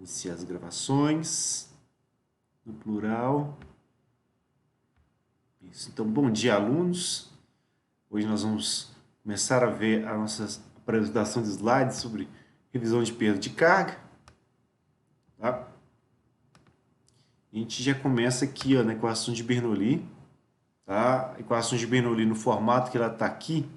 Iniciar as gravações, no plural. Isso. Então, bom dia, alunos. Hoje nós vamos começar a ver a nossa apresentação de slides sobre revisão de perda de carga. Tá? A gente já começa aqui, ó, na equação de Bernoulli. Tá? A equação de Bernoulli, no formato que ela está aqui,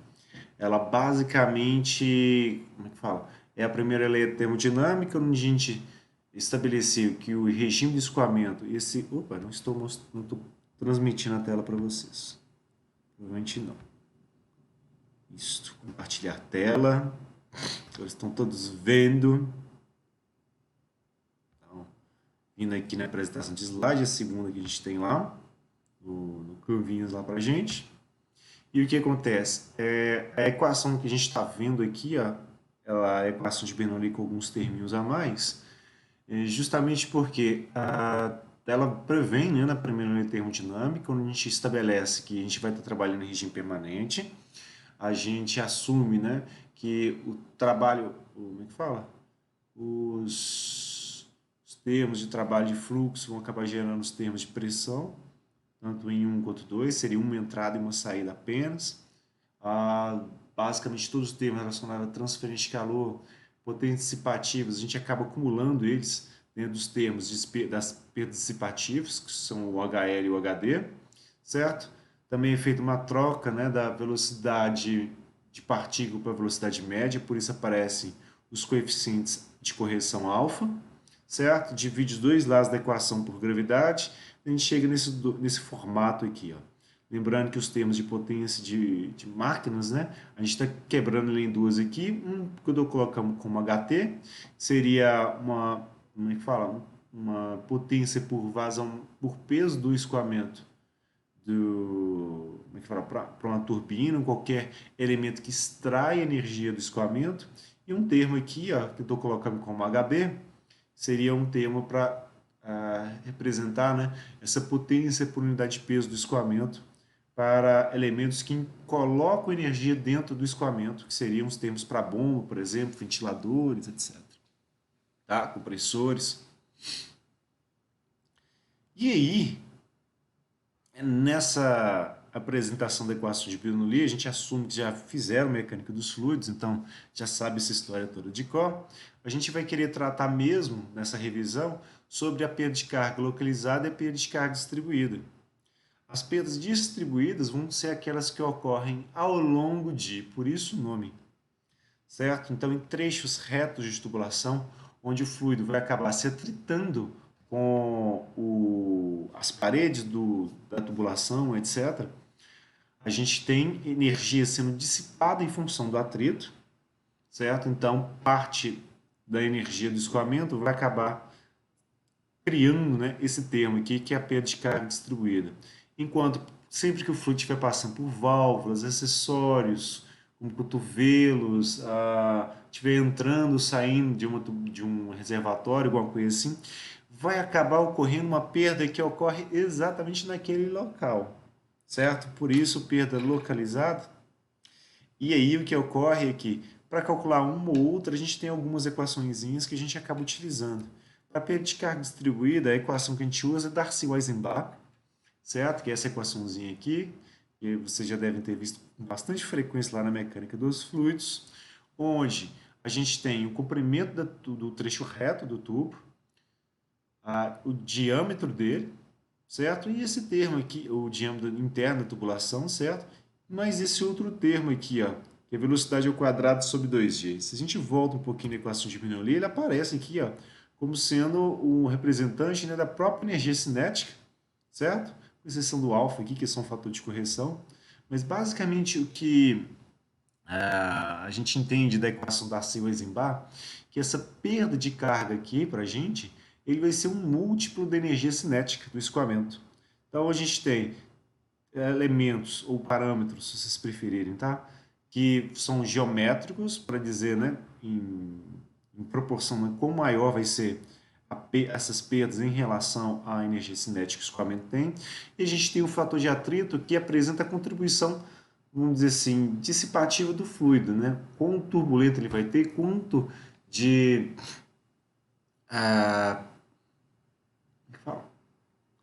ela basicamente, como é que fala? É a primeira lei da termodinâmica, onde a gente estabeleceu que o regime de escoamento, não estou transmitindo a tela para vocês. Provavelmente não. Isso, compartilhar a tela. Eles estão todos vendo. Então, vindo aqui na apresentação de slide, a segunda que a gente tem lá, no curvinhos lá para gente. E o que acontece? A equação que a gente está vendo aqui, ó, ela é a equação de Bernoulli com alguns terminhos a mais, justamente porque ela prevê, né, na primeira lei termodinâmica, onde a gente estabelece que a gente vai estar trabalhando em regime permanente, a gente assume, né, que o trabalho, como é que fala? Os termos de trabalho de fluxo vão acabar gerando os termos de pressão, tanto em um quanto dois, seria uma entrada e uma saída apenas. Basicamente todos os termos relacionados a transferência de calor, potências dissipativas, a gente acaba acumulando eles dentro dos termos das perdas dissipativas, que são o HL e o HD, certo? Também é feita uma troca, né, da velocidade de partícula para a velocidade média, por isso aparecem os coeficientes de correção alfa, certo? Divide os dois lados da equação por gravidade, a gente chega nesse formato aqui, ó. Lembrando que os termos de potência de máquinas, né? A gente está quebrando ele em duas aqui. Que eu colocamos como HT seria como é que fala? Uma potência por vazão, por peso do escoamento como é que fala? Para uma turbina, qualquer elemento que extrai energia do escoamento. E um termo aqui, ó, que eu estou colocando como HB, seria um termo para representar, né, essa potência por unidade de peso do escoamento para elementos que colocam energia dentro do escoamento, que seriam os termos para bomba, por exemplo, ventiladores, etc. Tá? Compressores. E aí, nessa apresentação da equação de Bernoulli, a gente assume que já fizeram mecânica dos fluidos, então já sabe essa história toda de cor. A gente vai querer tratar mesmo, nessa revisão, sobre a perda de carga localizada e a perda de carga distribuída. As perdas distribuídas vão ser aquelas que ocorrem ao longo de, por isso o nome, certo? Então, em trechos retos de tubulação, onde o fluido vai acabar se atritando com as paredes da tubulação, etc., a gente tem energia sendo dissipada em função do atrito, certo? Então, parte da energia do escoamento vai acabar criando, né, esse termo aqui, que é a perda de carga distribuída. Enquanto sempre que o fluido estiver passando por válvulas, acessórios, como cotovelos, estiver entrando, saindo de um reservatório, alguma coisa assim, vai acabar ocorrendo uma perda que ocorre exatamente naquele local, certo? Por isso, perda localizada. E aí o que ocorre é que, para calcular uma ou outra, a gente tem algumas equaçõezinhas que a gente acaba utilizando. Para perda de carga distribuída, a equação que a gente usa é Darcy-Weissenbach, certo? Que é essa equaçãozinha aqui, que vocês já devem ter visto com bastante frequência lá na mecânica dos fluidos, onde a gente tem o comprimento do trecho reto do tubo, o diâmetro dele, certo? E esse termo aqui, o diâmetro interno da tubulação, certo? Mas esse outro termo aqui, ó, que é a velocidade ao quadrado sobre 2g. Se a gente volta um pouquinho na equação de Bernoulli, ele aparece aqui, ó, como sendo um representante, né, da própria energia cinética, certo? Com exceção do alfa aqui, que é só um fator de correção. Mas basicamente o que a gente entende da equação da Darcy-Weissenbach, que essa perda de carga aqui para a gente, ele vai ser um múltiplo da energia cinética do escoamento. Então a gente tem elementos ou parâmetros, se vocês preferirem, tá? Que são geométricos, para dizer, né, em proporção, né, quão maior vai ser essas perdas em relação à energia cinética que o escoamento tem. E a gente tem o fator de atrito, que apresenta a contribuição, vamos dizer assim, dissipativa do fluido, né? Quão turbulento ele vai ter, quanto de ah,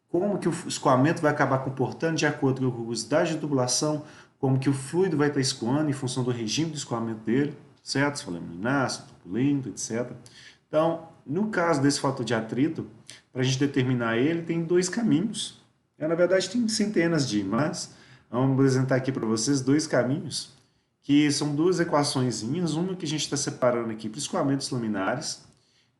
como que o escoamento vai acabar comportando de acordo com a rugosidade da tubulação, como que o fluido vai estar escoando em função do regime de escoamento dele, certo? Se for laminar, se turbulento, etc. Então, no caso desse fator de atrito, para a gente determinar ele, tem dois caminhos. Na verdade, tem centenas de, mas vamos apresentar aqui para vocês dois caminhos, que são duas equaçõezinhas, uma que a gente está separando aqui para escoamentos laminares,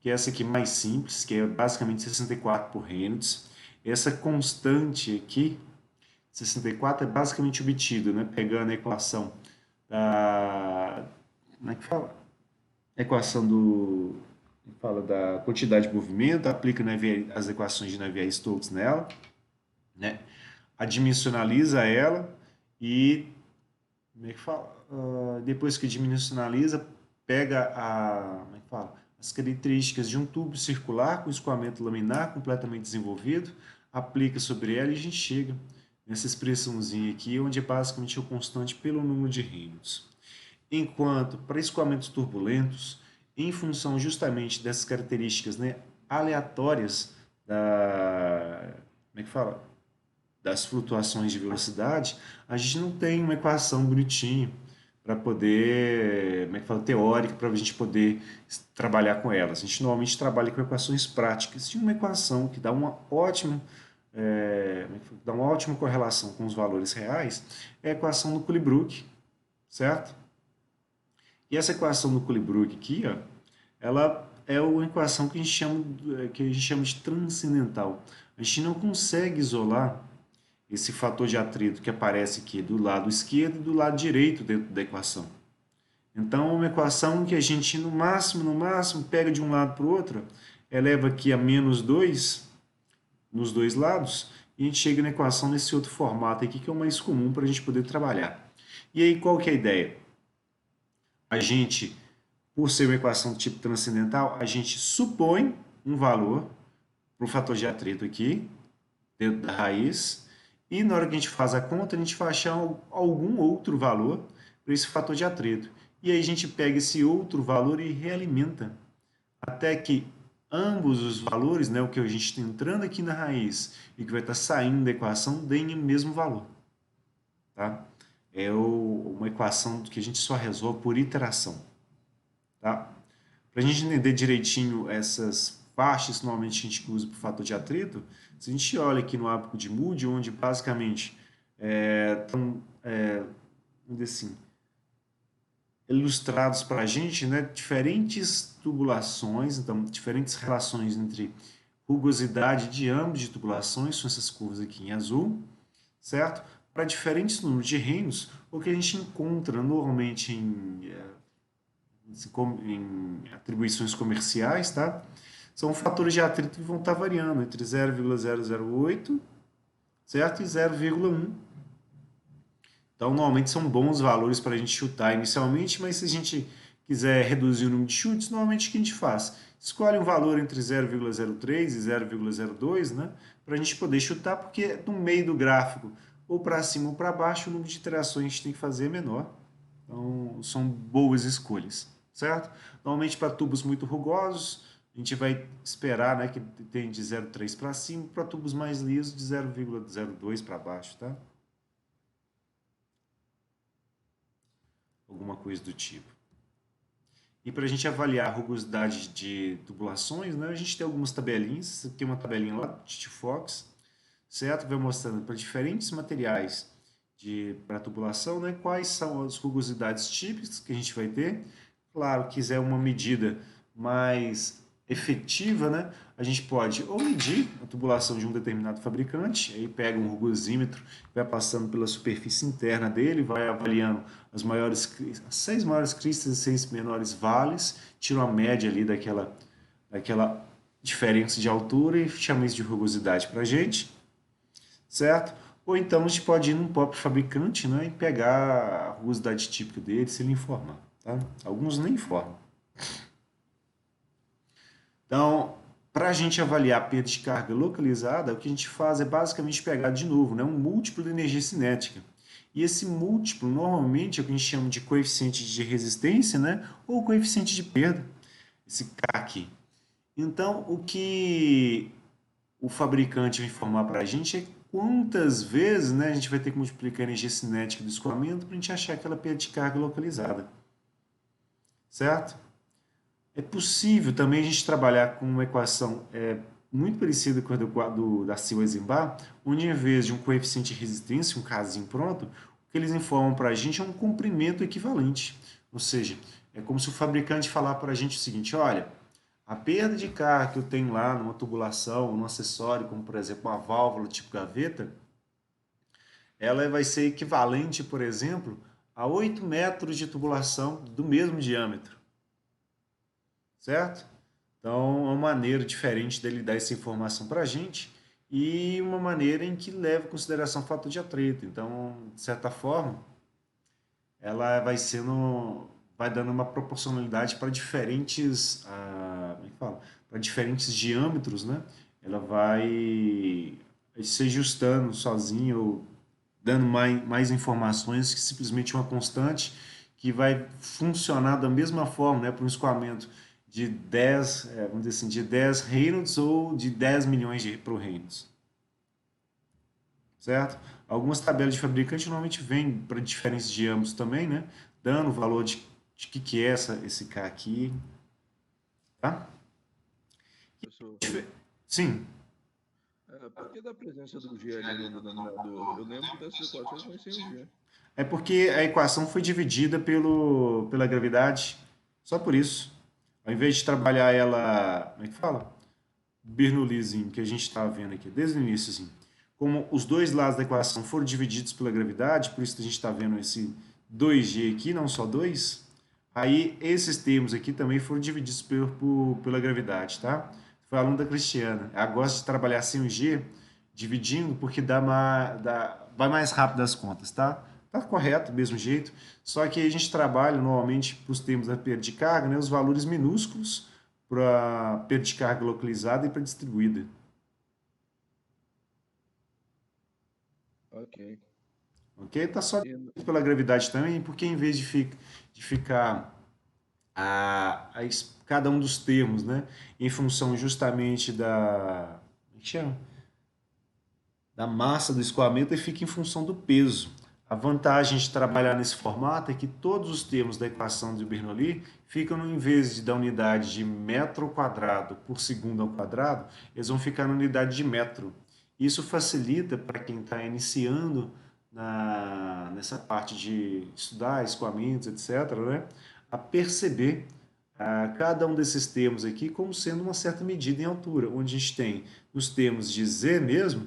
que é essa aqui mais simples, que é basicamente 64 por Reynolds. Essa constante aqui, 64, é basicamente obtido, né? Pegando a equação da... Como é que fala? A equação do... Fala da quantidade de movimento, aplica as equações de Navier-Stokes nela, né? Adimensionaliza ela e... Como é que fala? Depois que dimensionaliza, pega como é que fala? As características de um tubo circular com escoamento laminar completamente desenvolvido, aplica sobre ela e a gente chega nessa expressãozinha aqui, onde é basicamente o constante pelo número de Reynolds. Enquanto para escoamentos turbulentos, em função justamente dessas características, né, aleatórias como é que fala? Das flutuações de velocidade, a gente não tem uma equação bonitinha para poder, como é que fala, teórica, para a gente poder trabalhar com elas. A gente normalmente trabalha com equações práticas. E uma equação que dá dá uma ótima correlação com os valores reais é a equação do Culebrook, certo? E essa equação do Culebrook aqui, ó, ela é uma equação que a gente chama de transcendental. A gente não consegue isolar esse fator de atrito que aparece aqui do lado esquerdo e do lado direito dentro da equação. Então, é uma equação que a gente, no máximo, pega de um lado para o outro, eleva aqui a menos 2 nos dois lados, e a gente chega na equação nesse outro formato aqui, que é o mais comum para a gente poder trabalhar. E aí, qual que é a ideia? A gente, por ser uma equação do tipo transcendental, a gente supõe um valor para o fator de atrito aqui, dentro da raiz, e na hora que a gente faz a conta, a gente vai achar algum outro valor para esse fator de atrito. E aí a gente pega esse outro valor e realimenta, até que ambos os valores, né, o que a gente está entrando aqui na raiz e o que vai estar saindo da equação, deem o mesmo valor. Tá? Uma equação que a gente só resolve por iteração. Tá? Para a gente entender direitinho essas faixas que normalmente a gente usa para o fator de atrito, se a gente olha aqui no ápice de Moody, onde basicamente estão assim, ilustrados para a gente, né, diferentes tubulações, então diferentes relações entre rugosidade e diâmetro de tubulações, são essas curvas aqui em azul, certo? Para diferentes números de reinos, o que a gente encontra normalmente em atribuições comerciais, tá? São fatores de atrito que vão estar variando entre 0,008, certo? E 0,1. Então, normalmente são bons valores para a gente chutar inicialmente, mas se a gente quiser reduzir o número de chutes, normalmente o que a gente faz? Escolhe um valor entre 0,03 e 0,02, né? Para a gente poder chutar, porque no meio do gráfico, ou para cima ou para baixo, o número de iterações que a gente tem que fazer é menor. Então, são boas escolhas, certo? Normalmente, para tubos muito rugosos, a gente vai esperar, né, que tem de 0,3 para cima, para tubos mais lisos, de 0,02 para baixo, tá? Alguma coisa do tipo. E para a gente avaliar a rugosidade de tubulações, né, a gente tem algumas tabelinhas. Aqui é uma tabelinha lá de T-Fox, certo? Vai mostrando para diferentes materiais para tubulação, né, quais são as rugosidades típicas que a gente vai ter. Claro, quiser uma medida mais efetiva, né, a gente pode ou medir a tubulação de um determinado fabricante, aí pega um rugosímetro, vai passando pela superfície interna dele, vai avaliando as 6 maiores cristas e 6 menores vales, tira uma média ali daquela diferença de altura e chama isso de rugosidade para a gente, certo? Ou então a gente pode ir num próprio fabricante, né, e pegar a rugosidade típica dele, se ele informar. Tá? Alguns nem informam. Então, para a gente avaliar a perda de carga localizada, o que a gente faz é basicamente pegar de novo, né, um múltiplo da energia cinética. E esse múltiplo, normalmente, é o que a gente chama de coeficiente de resistência, né, ou coeficiente de perda, esse K aqui. Então, o que o fabricante vai informar para a gente é quantas vezes, né, a gente vai ter que multiplicar a energia cinética do escoamento para a gente achar aquela perda de carga localizada, certo? É possível também a gente trabalhar com uma equação muito parecida com a da Siwa-Eisenbach, onde em vez de um coeficiente de resistência, um casinho pronto, o que eles informam para a gente é um comprimento equivalente. Ou seja, é como se o fabricante falar para a gente o seguinte: olha, a perda de carga que eu tenho lá numa tubulação, num acessório, como por exemplo uma válvula tipo gaveta, ela vai ser equivalente, por exemplo, a 8 metros de tubulação do mesmo diâmetro, certo? Então, é uma maneira diferente dele dar essa informação para a gente e uma maneira em que leva em consideração o fator de atrito. Então, de certa forma, ela vai dando uma proporcionalidade para diferentes, como é que fala? Para diferentes diâmetros, né? Ela vai se ajustando sozinha ou dando mais informações que simplesmente uma constante que vai funcionar da mesma forma, né, para um escoamento de 10, vamos dizer assim, de 10 Reynolds ou de 10 milhões de pro Reynolds, certo? Algumas tabelas de fabricante normalmente vêm para diferentes diâmetros também, né, dando o valor de que é esse K aqui, tá? Professor, Sim, por que da presença do G ali no denominador? Eu lembro dessas equações, mas sem o G. é porque a equação foi dividida pela gravidade, só por isso. Ao invés de trabalhar ela, como é que fala? Bernoullizinho, que a gente está vendo aqui desde o início, assim, como os dois lados da equação foram divididos pela gravidade, por isso que a gente está vendo esse 2G aqui, não só 2, aí esses termos aqui também foram divididos pela gravidade, tá? Foi a aluna da Cristiana. Ela gosta de trabalhar sem o G, dividindo, porque vai mais rápido as contas, tá? Tá correto, do mesmo jeito, só que a gente trabalha normalmente para os termos da perda de carga, né, os valores minúsculos para perda de carga localizada e para distribuída. Ok. Ok? Tá só E, pela gravidade também, porque em vez de ficar cada um dos termos, né, em função justamente como é que chama? Da massa do escoamento, ele fica em função do peso. A vantagem de trabalhar nesse formato é que todos os termos da equação de Bernoulli ficam, em vez de da unidade de metro quadrado por segundo ao quadrado, eles vão ficar na unidade de metro. Isso facilita para quem está iniciando nessa parte de estudar escoamentos, etc., né, a perceber cada um desses termos aqui como sendo uma certa medida em altura, onde a gente tem os termos de Z mesmo,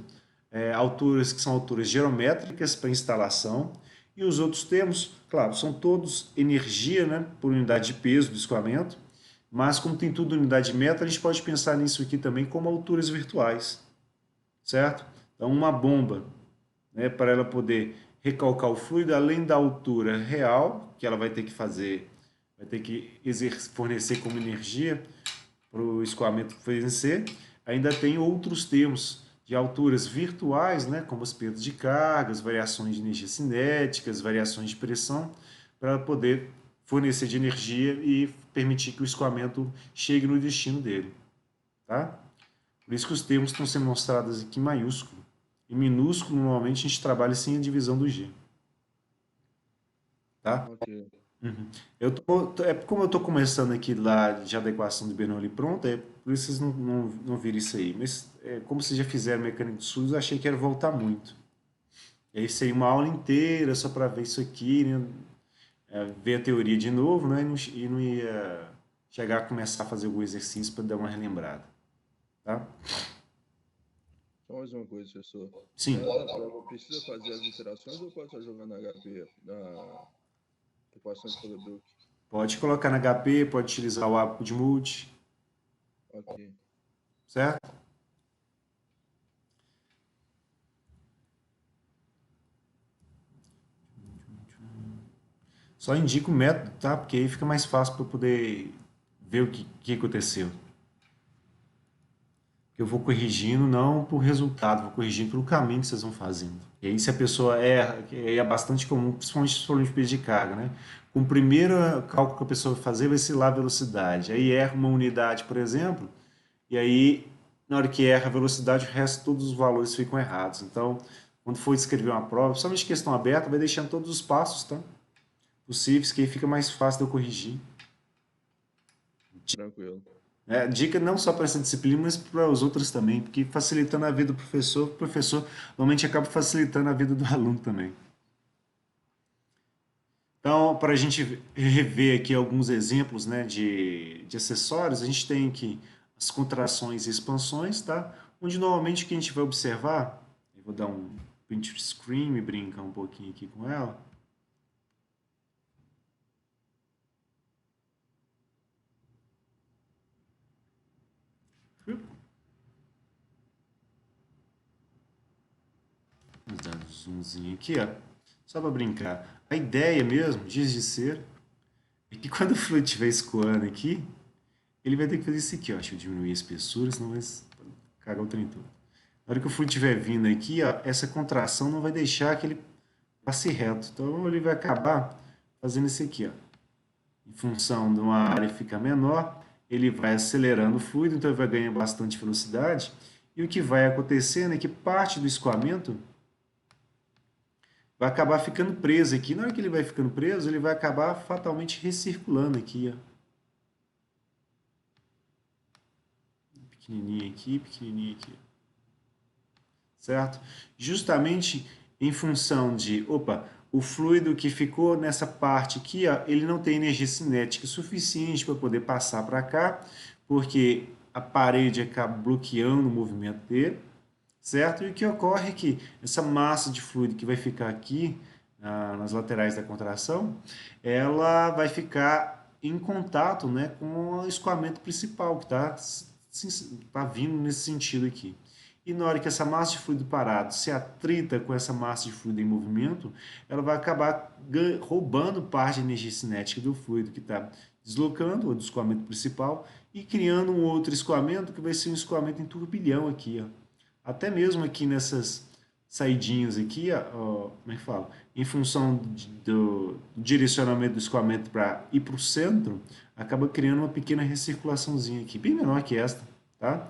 alturas que são alturas geométricas para instalação, e os outros termos, claro, são todos energia, né, por unidade de peso do escoamento, mas como tem tudo unidade de metro, a gente pode pensar nisso aqui também como alturas virtuais, certo? Então, uma bomba, né, para ela poder recalcar o fluido, além da altura real, que ela vai ter que fazer, vai ter que fornecer como energia para o escoamento fornecer, ainda tem outros termos de alturas virtuais, né, como as perdas de cargas, variações de energia cinéticas, variações de pressão, para poder fornecer de energia e permitir que o escoamento chegue no destino dele. Tá? Por isso que os termos estão sendo mostrados aqui em maiúsculo. Em minúsculo, normalmente, a gente trabalha sem a divisão do G. Tá? ok. Uhum. Como eu estou começando aqui lá já da equação de Bernoulli pronta, por isso vocês não viram isso aí. Mas como vocês já fizeram mecânica de fluidos, eu achei que era voltar muito. E aí seria uma aula inteira só para ver isso aqui, né? Ver a teoria de novo, né? E não ia chegar a começar a fazer algum exercício para dar uma relembrada. Tá? Só mais uma coisa, professor. Na Sim, hora da prova, precisa fazer as iterações ou pode só jogar na HP, na equação de Colebrook? pode colocar na HP, pode utilizar o ápico de multi, Ok. certo? Só indica o método, tá? Porque aí fica mais fácil para poder ver o que aconteceu. Eu vou corrigindo não por resultado, vou corrigindo pelo caminho que vocês vão fazendo. E aí, se a pessoa erra, que é bastante comum, principalmente se for de peso de carga, né? Com o primeiro cálculo que a pessoa vai fazer vai ser lá a velocidade. Aí erra uma unidade, por exemplo, e aí, na hora que erra a velocidade, o resto, todos os valores ficam errados. Então, quando for escrever uma prova, principalmente questão aberta, vai deixando todos os passos, tá? Possíveis, que aí fica mais fácil de eu corrigir. Tranquilo. Dica não só para essa disciplina, mas para os outros também, porque facilitando a vida do professor, o professor normalmente acaba facilitando a vida do aluno também. Então, para a gente rever aqui alguns exemplos, né, de acessórios, a gente tem aqui as contrações e expansões, tá? Onde normalmente o que a gente vai observar, eu vou dar um print screen e brincar um pouquinho aqui com ela. Vamos dar um zoomzinho aqui, ó. Só para brincar. A ideia mesmo, diz de ser, é que quando o fluido estiver escoando aqui, ele vai ter que fazer isso aqui, ó. Deixa eu diminuir a espessura, senão vai cagar o trem todo. Na hora que o fluido estiver vindo aqui, ó, essa contração não vai deixar que ele passe reto. Então ele vai acabar fazendo isso aqui, ó. Em função de uma área ficar menor, ele vai acelerando o fluido, então ele vai ganhar bastante velocidade. E o que vai acontecendo é que parte do escoamento vai acabar ficando preso aqui. Na hora que ele vai ficando preso, ele vai acabar fatalmente recirculando aqui, ó. Pequenininho aqui, pequenininho aqui. Certo? Justamente em função de, o fluido que ficou nessa parte aqui, ó, ele não tem energia cinética suficiente para poder passar para cá, porque a parede acaba bloqueando o movimento dele, certo? E o que ocorre é que essa massa de fluido que vai ficar aqui, nas laterais da contração, ela vai ficar em contato, né, com o escoamento principal, que tá vindo nesse sentido aqui. E na hora que essa massa de fluido parado se atrita com essa massa de fluido em movimento, ela vai acabar roubando parte da energia cinética do fluido que está deslocando, ou do escoamento principal, e criando um outro escoamento que vai ser um escoamento em turbilhão aqui, ó. Até mesmo aqui nessas saidinhas aqui, ó, como é que fala? Em função do direcionamento do escoamento para ir para o centro, acaba criando uma pequena recirculaçãozinha aqui, bem menor que esta, tá?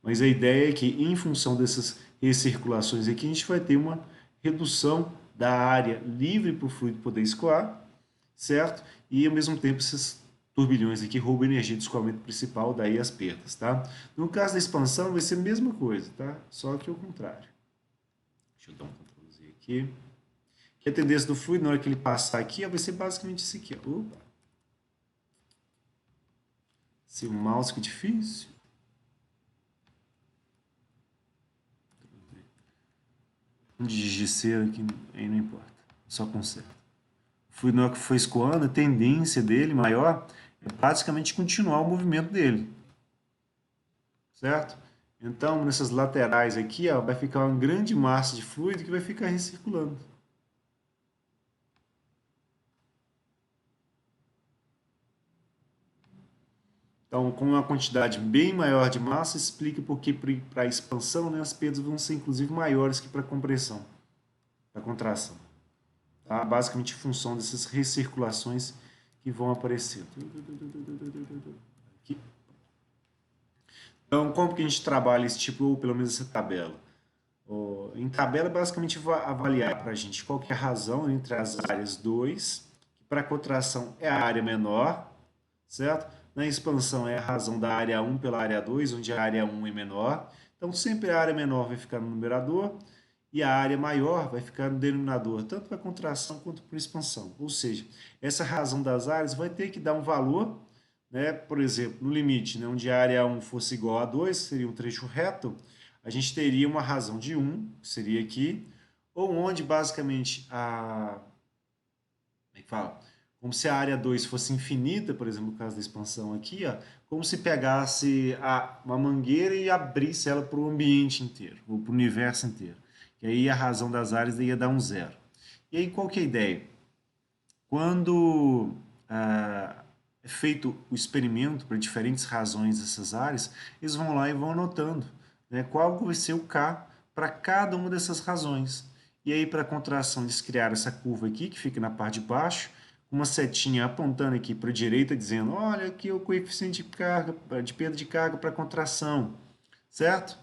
Mas a ideia é que, em função dessas recirculações aqui, a gente vai ter uma redução da área livre para o fluido poder escoar, certo? E, ao mesmo tempo, esses turbilhões aqui roubam energia do escoamento principal, daí as perdas, tá? No caso da expansão, vai ser a mesma coisa, tá? Só que ao contrário. Deixa eu dar um Ctrl Z aqui. Que a tendência do fluido, na hora que ele passar aqui, vai ser basicamente isso aqui, ó. Opa! Se o mouse que difícil. Um digiceiro aqui, aí não importa. Só conserta. O fluido, na hora que for escoando, a tendência dele maior é basicamente continuar o movimento dele. Certo? Então, nessas laterais aqui, ó, vai ficar uma grande massa de fluido que vai ficar recirculando. Então, com uma quantidade bem maior de massa, explica porque para a expansão, né, as perdas vão ser inclusive maiores que para a compressão, para a contração. Tá? Basicamente, em função dessas recirculações que vão aparecer. Aqui. Então, como que a gente trabalha esse tipo, ou pelo menos essa tabela? Em tabela, basicamente, vai avaliar para a gente qual que é a razão entre as áreas 2, que para a contração é a área menor, certo? Na expansão é a razão da área 1 pela área 2, onde a área 1 é menor. Então, sempre a área menor vai ficar no numerador e a área maior vai ficar no denominador, tanto para contração quanto para expansão. Ou seja, essa razão das áreas vai ter que dar um valor, né? Por exemplo, no limite, né, onde a área 1 fosse igual a 2, seria um trecho reto, a gente teria uma razão de 1, que seria aqui, ou onde basicamente como é que fala? Como se a área 2 fosse infinita, por exemplo, no caso da expansão aqui, ó, como se pegasse uma mangueira e abrisse ela para o ambiente inteiro, ou para o universo inteiro. E aí a razão das áreas ia dar um zero. E aí qual que é a ideia? Quando é feito o experimento para diferentes razões dessas áreas, eles vão lá e vão anotando, né, qual vai ser o K para cada uma dessas razões. E aí, para a contração, eles criaram essa curva aqui, que fica na parte de baixo, uma setinha apontando aqui para a direita, dizendo, olha aqui o coeficiente de carga, de perda de carga para contração, certo?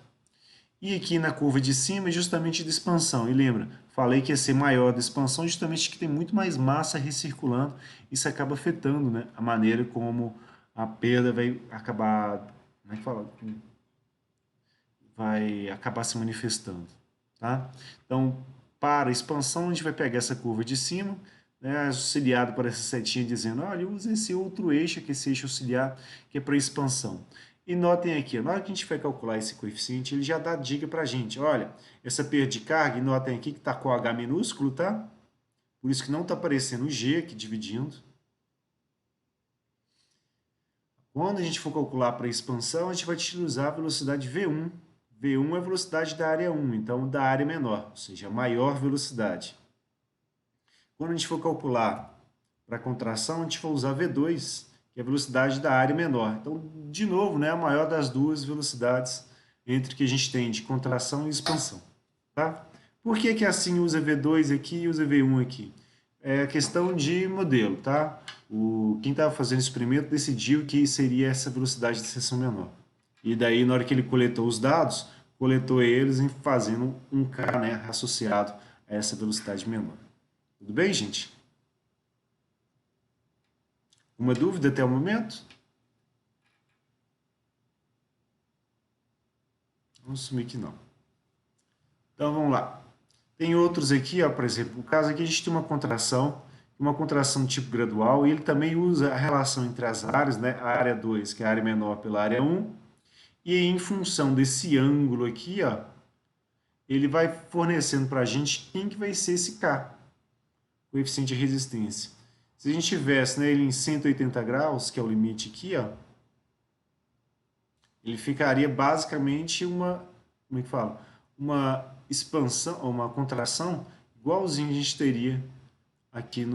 E aqui na curva de cima é justamente de expansão. E lembra, falei que ia ser maior da expansão, justamente que tem muito mais massa recirculando. Isso acaba afetando, né, a maneira como a perda vai acabar, como é que fala? Vai acabar se manifestando, tá? Então, para a expansão, a gente vai pegar essa curva de cima, né, auxiliado por essa setinha dizendo, olha, usa esse outro eixo, que é esse eixo auxiliar, que é para expansão. E notem aqui, na hora que a gente vai calcular esse coeficiente, ele já dá dica para a gente, olha, essa perda de carga, e notem aqui que está com H minúsculo, tá? Por isso que não está aparecendo o G aqui dividindo. Quando a gente for calcular para expansão, a gente vai utilizar a velocidade V1. V1 é a velocidade da área 1, então da área menor, ou seja, a maior velocidade. Quando a gente for calcular para contração, a gente vai usar V2, que é a velocidade da área menor. Então, de novo, né, a maior das duas velocidades entre que a gente tem de contração e expansão. Tá? Por que que assim usa V2 aqui e usa V1 aqui? É questão de modelo, tá? Quem estava fazendo o experimento decidiu que seria essa velocidade de seção menor. E daí, na hora que ele coletou os dados, coletou eles fazendo um K, né, associado a essa velocidade menor. Tudo bem, gente? Uma dúvida até o momento? Vamos assumir que não. Então, vamos lá. Tem outros aqui, ó, por exemplo, no caso aqui a gente tem uma contração tipo gradual, e ele também usa a relação entre as áreas, né, a área 2, que é a área menor pela área 1, e em função desse ângulo aqui, ó, ele vai fornecendo para a gente quem que vai ser esse K, coeficiente de resistência. Se a gente tivesse, né, ele em 180 graus, que é o limite aqui, ó, ele ficaria basicamente como é que fala? Uma expansão, ou uma contração, igualzinho a gente teria aqui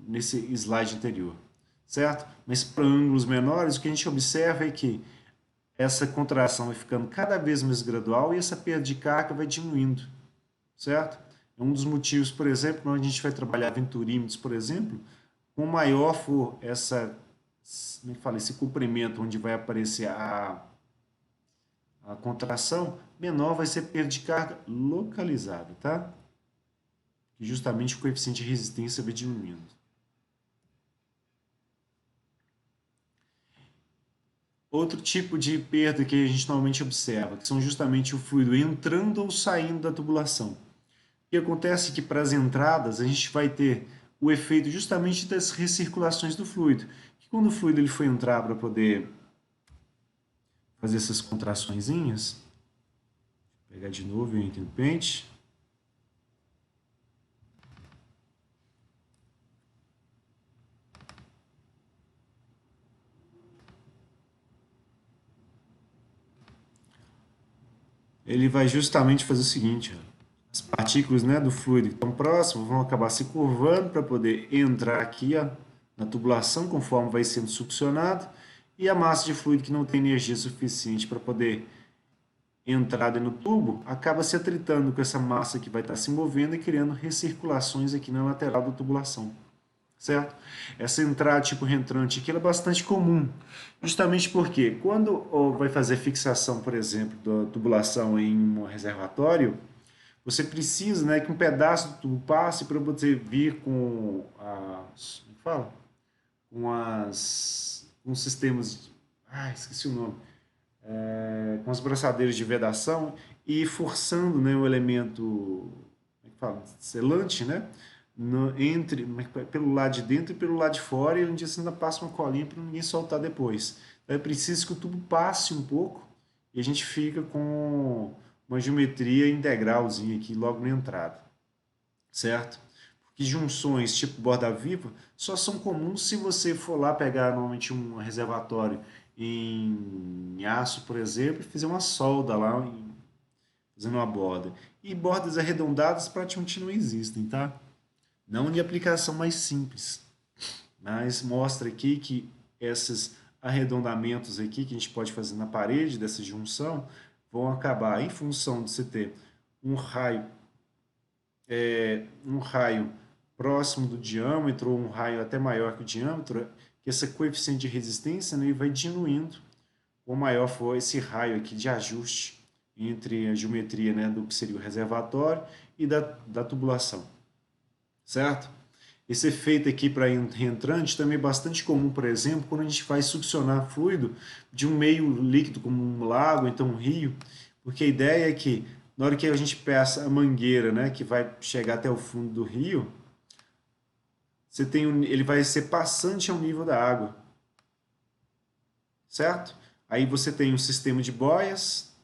nesse slide anterior, certo? Mas para ângulos menores, o que a gente observa é que essa contração vai ficando cada vez mais gradual e essa perda de carga vai diminuindo, certo? É um dos motivos, por exemplo, quando a gente vai trabalhar venturímetros, por exemplo, com maior for como é que fala, esse comprimento onde vai aparecer a contração, menor vai ser a perda de carga localizada, tá? Que justamente o coeficiente de resistência vai diminuindo. Outro tipo de perda que a gente normalmente observa, que são justamente o fluido entrando ou saindo da tubulação. O que acontece é que para as entradas a gente vai ter o efeito justamente das recirculações do fluido. Que quando o fluido ele foi entrar para poder fazer essas contraçõezinhas, vou pegar de novo o item do pente. Ele vai justamente fazer o seguinte, ó. As partículas, né, do fluido que estão próximas vão acabar se curvando para poder entrar aqui, ó, na tubulação conforme vai sendo succionado, e a massa de fluido que não tem energia suficiente para poder entrar no tubo acaba se atritando com essa massa que vai estar se movendo e criando recirculações aqui na lateral da tubulação, certo? Essa entrada tipo reentrante aqui é bastante comum, justamente porque quando vai fazer fixação, por exemplo, da tubulação em um reservatório, você precisa, né, que um pedaço do tubo passe para você vir com as, como fala? Com os sistemas, esqueci o nome, com as braçadeiras de vedação e forçando, né, o elemento, como é que fala? Selante, né, pelo lado de dentro e pelo lado de fora, e onde você ainda passa uma colinha para ninguém soltar depois. Então é preciso que o tubo passe um pouco e a gente fica com uma geometria integralzinha aqui logo na entrada, certo? Porque junções tipo borda-viva só são comuns se você for lá pegar normalmente um reservatório em aço, por exemplo, e fizer uma solda lá, fazendo uma borda. E bordas arredondadas praticamente não existem, tá? Não de aplicação mais simples, mas mostra aqui que esses arredondamentos aqui que a gente pode fazer na parede dessa junção vão acabar, em função de você ter um raio próximo do diâmetro, ou um raio até maior que o diâmetro, que essa coeficiente de resistência, né, vai diminuindo quanto maior for esse raio aqui de ajuste entre a geometria, né, do que seria o reservatório e da tubulação, certo? Esse efeito aqui para reentrante também é bastante comum, por exemplo, quando a gente vai succionar fluido de um meio líquido, como um lago, então um rio, porque a ideia é que na hora que a gente peça a mangueira, né, que vai chegar até o fundo do rio, ele vai ser passante ao nível da água, certo? Aí você tem um sistema de boias,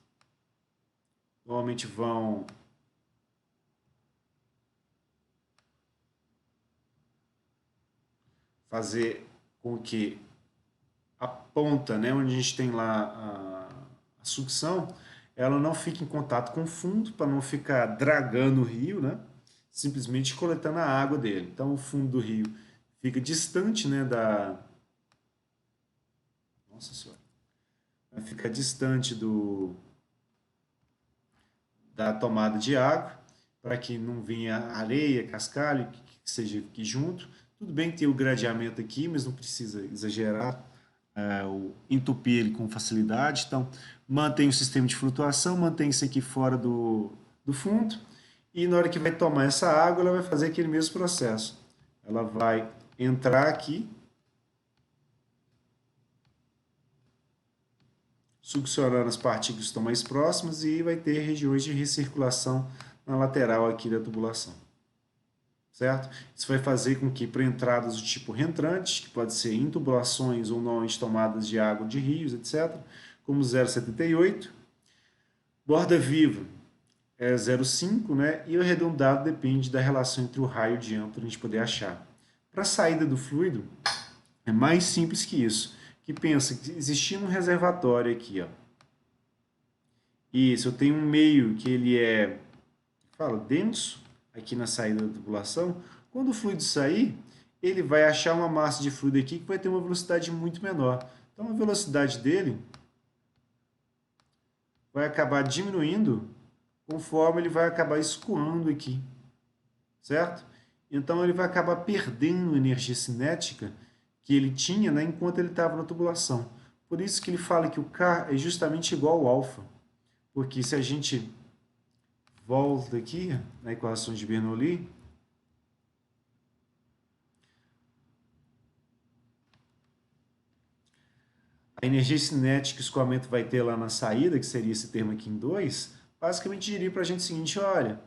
normalmente vão fazer com que a ponta, né, onde a gente tem lá a sucção, ela não fique em contato com o fundo, para não ficar dragando o rio, né, simplesmente coletando a água dele. Então o fundo do rio fica distante, né, nossa senhora, vai ficar distante da tomada de água, para que não venha areia, cascalho, que seja aqui junto. Tudo bem que tem o gradeamento aqui, mas não precisa exagerar, entupir ele com facilidade. Então, mantém o sistema de flutuação, mantém isso aqui fora do fundo, e na hora que vai tomar essa água, ela vai fazer aquele mesmo processo. Ela vai entrar aqui, succionando as partículas que estão mais próximas, e vai ter regiões de recirculação na lateral aqui da tubulação, certo? Isso vai fazer com que para entradas do tipo reentrante, que pode ser em tubulações ou não em tomadas de água de rios, etc., como 0,78, borda viva é 0,5, né? E o arredondado depende da relação entre o raio e o diâmetro para a gente poder achar. Para a saída do fluido, é mais simples que isso. Que pensa que existindo um reservatório aqui, ó. Isso, eu tenho um meio que ele é, denso, aqui na saída da tubulação. Quando o fluido sair, ele vai achar uma massa de fluido aqui que vai ter uma velocidade muito menor. Então a velocidade dele vai acabar diminuindo conforme ele vai acabar escoando aqui, certo? Então ele vai acabar perdendo energia cinética que ele tinha, né, enquanto ele estava na tubulação. Por isso que ele fala que o K é justamente igual ao alfa, porque se a gente volta aqui na equação de Bernoulli, a energia cinética que o escoamento vai ter lá na saída, que seria esse termo aqui em 2, basicamente diria para a gente o seguinte, olha,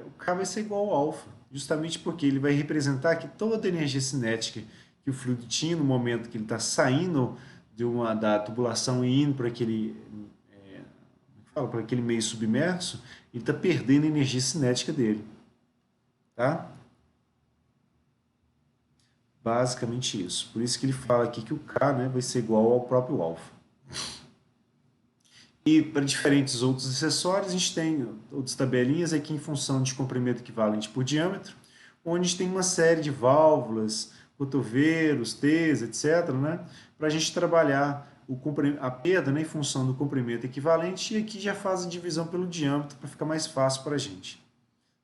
o K vai ser igual ao alfa, justamente porque ele vai representar que toda a energia cinética que o fluido tinha no momento que ele está saindo da tubulação e indo para aquele meio submerso, ele está perdendo a energia cinética dele. Tá? Basicamente isso. Por isso que ele fala aqui que o K, né, vai ser igual ao próprio alfa. E para diferentes outros acessórios, a gente tem outras tabelinhas aqui em função de comprimento equivalente por diâmetro, onde a gente tem uma série de válvulas, cotovelos, T's, etc., né, para a gente trabalhar a perda, né, em função do comprimento equivalente, e aqui já faz a divisão pelo diâmetro para ficar mais fácil para a gente.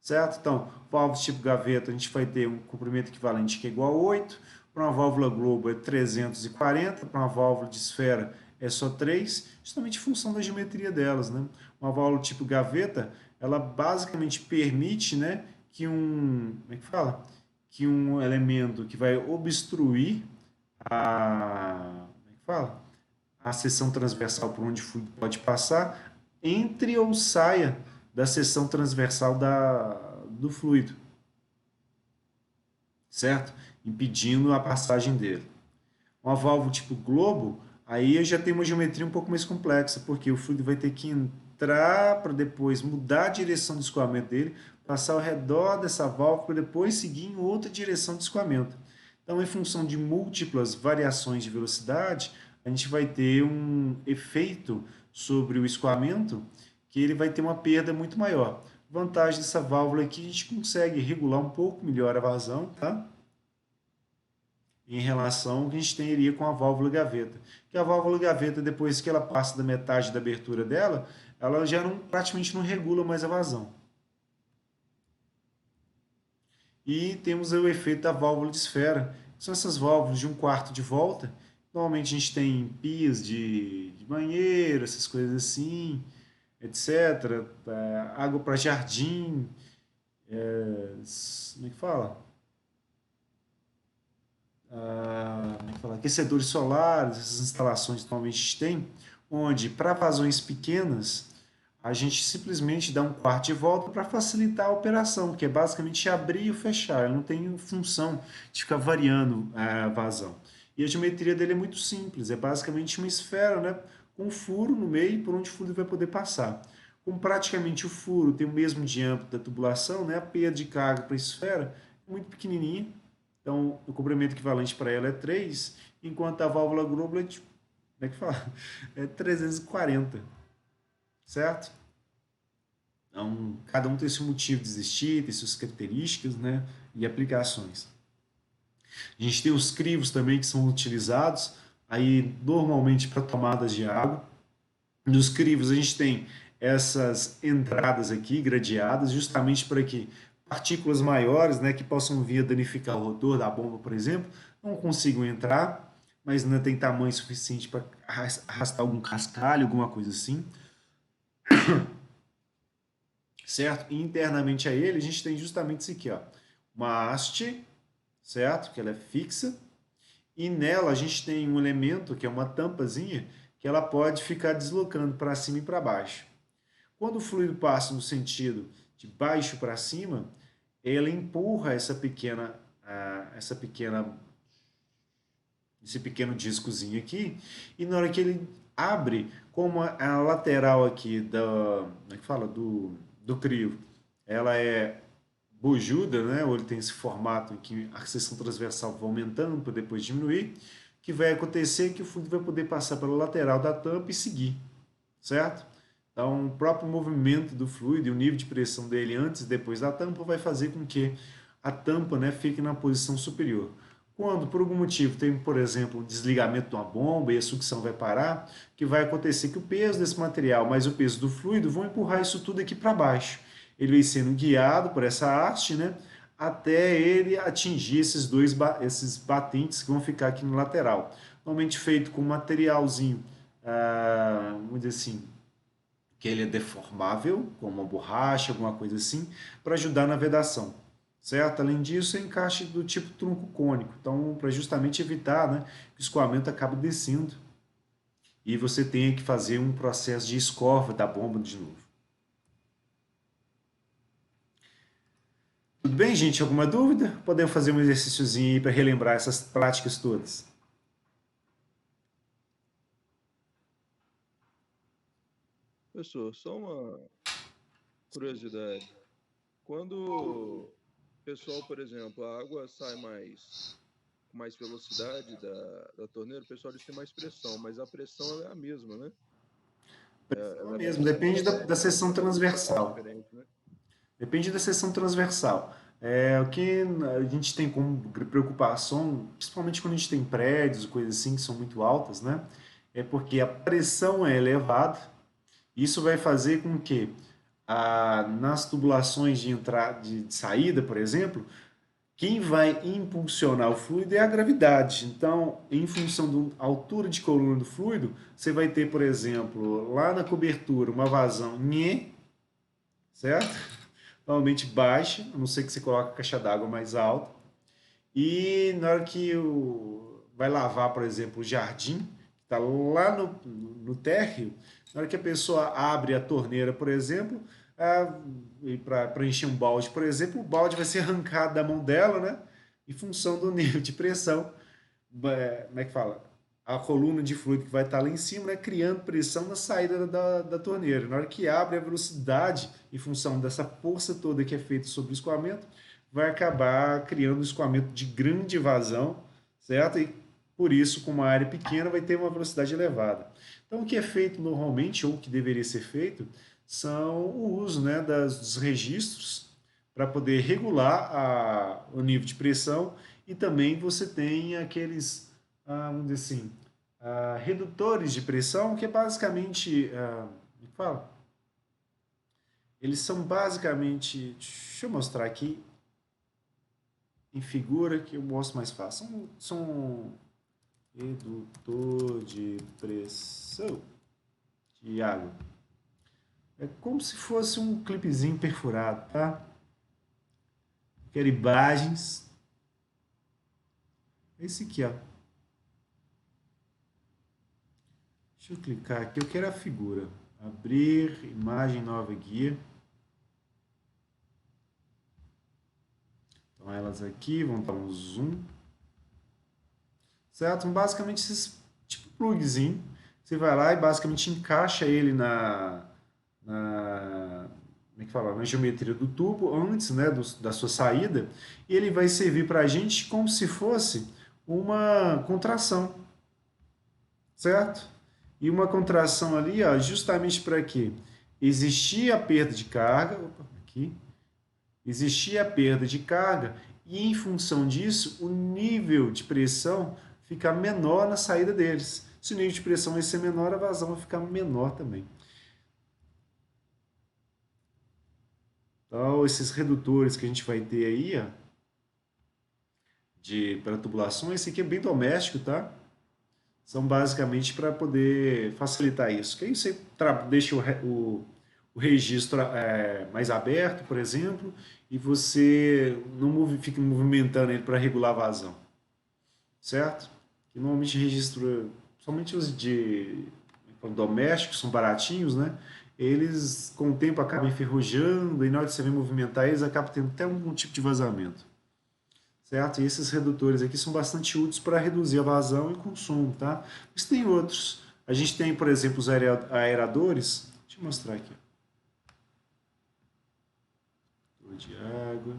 Certo? Então, válvulas tipo gaveta, a gente vai ter um comprimento equivalente que é igual a 8, para uma válvula globo é 340, para uma válvula de esfera é só 3, justamente em função da geometria delas, né? Uma válvula tipo gaveta, ela basicamente permite, né, que que um elemento que vai obstruir a seção transversal por onde o fluido pode passar, entre ou saia da seção transversal do fluido, certo? Impedindo a passagem dele. Uma válvula tipo globo, aí eu já tenho uma geometria um pouco mais complexa, porque o fluido vai ter que entrar para depois mudar a direção de escoamento dele, passar ao redor dessa válvula para depois seguir em outra direção de escoamento. Então, em função de múltiplas variações de velocidade, a gente vai ter um efeito sobre o escoamento que ele vai ter uma perda muito maior. Vantagem dessa válvula aqui, a gente consegue regular um pouco melhor a vazão, tá? Em relação ao que a gente teria com a válvula gaveta. Que a válvula gaveta, depois que ela passa da metade da abertura dela, ela já praticamente não regula mais a vazão. E temos o efeito da válvula de esfera. São essas válvulas de 1/4 de volta. Normalmente a gente tem pias de banheiro, essas coisas assim, etc. Água para jardim, como é que fala? Como é que fala? Aquecedores solares, essas instalações que normalmente a gente tem, onde para vazões pequenas a gente simplesmente dá 1/4 de volta para facilitar a operação, que é basicamente abrir e fechar. Ele não tem função de ficar variando a vazão. E a geometria dele é muito simples, é basicamente uma esfera, né, com um furo no meio por onde o fluido vai poder passar. Como praticamente o furo tem o mesmo diâmetro da tubulação, né, a perda de carga para a esfera é muito pequenininha, então o comprimento equivalente para ela é 3, enquanto a válvula Groblet, como é que fala? É 340, certo? Então, cada um tem seu motivo de existir, tem suas características, né, e aplicações. A gente tem os crivos também que são utilizados aí normalmente para tomadas de água. Nos crivos a gente tem essas entradas aqui gradeadas, justamente para que partículas maiores, né, que possam vir a danificar o rotor da bomba, por exemplo, não consigam entrar, mas não tem tamanho suficiente para arrastar algum cascalho, alguma coisa assim, certo? E internamente a ele a gente tem justamente isso aqui, ó, uma haste, certo? Que ela é fixa, e nela a gente tem um elemento que é uma tampazinha que ela pode ficar deslocando para cima e para baixo. Quando o fluido passa no sentido de baixo para cima, ela empurra esse pequeno discozinho aqui, e na hora que ele abre, como a lateral aqui como é que fala? Do crivo, ela é bojuda, né? Ou ele tem esse formato em que a seção transversal vai aumentando para depois diminuir, que vai acontecer que o fluido vai poder passar pela lateral da tampa e seguir, certo? Então, o próprio movimento do fluido e o nível de pressão dele antes e depois da tampa vai fazer com que a tampa, né, fique na posição superior. Quando, por algum motivo, tem, por exemplo, um desligamento de uma bomba e a sucção vai parar, o que vai acontecer que o peso desse material mais o peso do fluido vão empurrar isso tudo aqui para baixo. Ele vai sendo guiado por essa haste, né, até ele atingir esses batentes que vão ficar aqui no lateral. Normalmente feito com um materialzinho, vamos dizer assim, que ele é deformável, como uma borracha, alguma coisa assim, para ajudar na vedação, certo? Além disso, é encaixe do tipo tronco cônico, então para justamente evitar, né, que o escoamento acabe descendo e você tenha que fazer um processo de escova da bomba de novo. Tudo bem, gente? Alguma dúvida? Podemos fazer um exercíciozinho aí para relembrar essas práticas todas. Professor, só uma curiosidade. Quando o pessoal, por exemplo, a água sai com mais velocidade da torneira, o pessoal diz que tem mais pressão, mas a pressão ela é a mesma, né? Não Ela é mesmo, praticamente depende da idêntica, seção só a velocidade é transversal. diferente, né? Depende da seção transversal. O que a gente tem como preocupação, principalmente quando a gente tem prédios, coisas assim que são muito altas, né? É porque a pressão é elevada. Isso vai fazer com que nas tubulações de entrada, de saída, por exemplo, quem vai impulsionar o fluido é a gravidade. Então, em função da altura de coluna do fluido, você vai ter, por exemplo, lá na cobertura, uma vazão Nhe, certo? Normalmente baixa, a não ser que você coloque a caixa d'água mais alta. E na hora que vai lavar, por exemplo, o jardim, que está lá no térreo, na hora que a pessoa abre a torneira, por exemplo, para encher um balde, por exemplo, o balde vai ser arrancado da mão dela, né? Em função do nível de pressão, como é que fala? A coluna de fluido que vai estar lá em cima, né, criando pressão na saída da torneira. Na hora que abre, a velocidade, em função dessa força toda que é feita sobre o escoamento, vai acabar criando um escoamento de grande vazão, certo? E por isso, com uma área pequena, vai ter uma velocidade elevada. Então, o que é feito normalmente, ou o que deveria ser feito, são o uso, né, dos registros para poder regular o nível de pressão, e também você tem aqueles, vamos dizer assim, redutores de pressão, que é basicamente, como fala? Eles são basicamente, deixa eu mostrar aqui, em figura que eu mostro mais fácil. São redutor de pressão de água. É como se fosse um clipezinho perfurado, tá? Quero imagens. Esse aqui, ó. Deixa eu clicar aqui, eu quero a figura. Abrir, imagem nova guia. Então elas aqui vão dar um zoom. Certo? Basicamente esses tipo plugzinho. Você vai lá e basicamente encaixa ele como é que fala? Na geometria do tubo antes, né, da sua saída, e ele vai servir para a gente como se fosse uma contração, certo? E uma contração ali, ó, justamente para quê? Existia a perda de carga, opa, aqui, existia a perda de carga e em função disso o nível de pressão fica menor na saída deles. Se o nível de pressão vai ser menor, a vazão vai ficar menor também. Então, esses redutores que a gente vai ter aí, ó, para tubulação, esse aqui é bem doméstico, tá? São basicamente para poder facilitar isso. Que aí você deixa o registro mais aberto, por exemplo, e você não fica movimentando ele para regular a vazão, certo? Que normalmente registro, somente os de domésticos, são baratinhos, né? Eles com o tempo acabam enferrujando e na hora que você vem movimentar eles acaba tendo até algum tipo de vazamento, certo? E esses redutores aqui são bastante úteis para reduzir a vazão e consumo, tá? Mas tem outros. A gente tem, por exemplo, os aeradores. Deixa eu mostrar aqui. De água.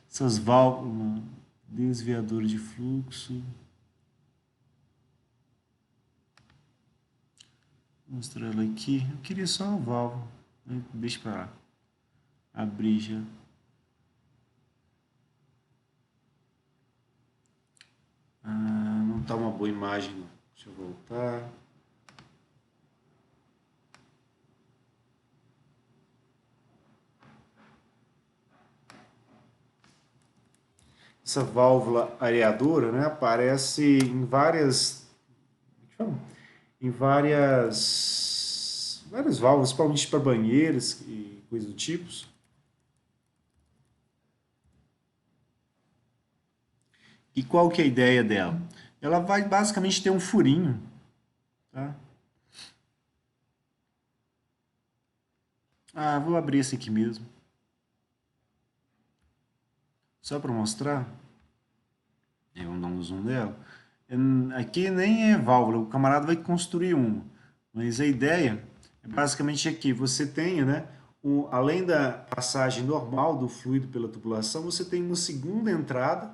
Essas válvulas, desviador de fluxo. Vou mostrar ela aqui. Eu queria só uma válvula. Deixa para lá. Abrir já. Não está uma boa imagem, não. Deixa eu voltar. Essa válvula areadora, né, aparece em várias várias válvulas, principalmente para banheiros e coisas do tipo. E qual que é a ideia dela? Ela vai basicamente ter um furinho, tá? Vou abrir esse aqui mesmo. Só para mostrar. Vamos dar um zoom nela. Aqui nem é válvula, o camarada vai construir uma. Mas a ideia é basicamente aqui, você tem, né, além da passagem normal do fluido pela tubulação, você tem uma segunda entrada,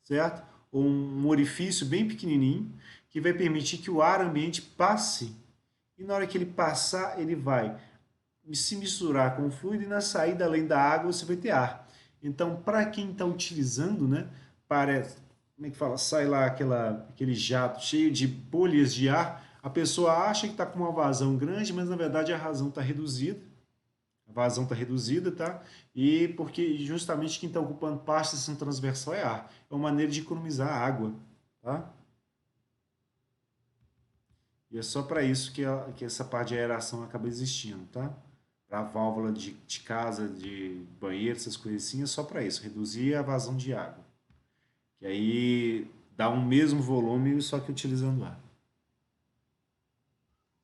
certo? Ou um orifício bem pequenininho, que vai permitir que o ar ambiente passe. E na hora que ele passar, ele vai se misturar com o fluido e na saída, além da água, você vai ter ar. Então, para quem está utilizando, né, parece, como é que fala? Sai lá aquele jato cheio de bolhas de ar, a pessoa acha que está com uma vazão grande, mas na verdade a vazão está reduzida. A vazão está reduzida, tá? E porque justamente quem está ocupando parte dessa transversal é ar. É uma maneira de economizar água, tá? E é só para isso que essa parte de aeração acaba existindo, tá? Para a válvula de casa, de banheiro, essas coisas assim, é só para isso, reduzir a vazão de água. Que aí dá um mesmo volume, só que utilizando ar.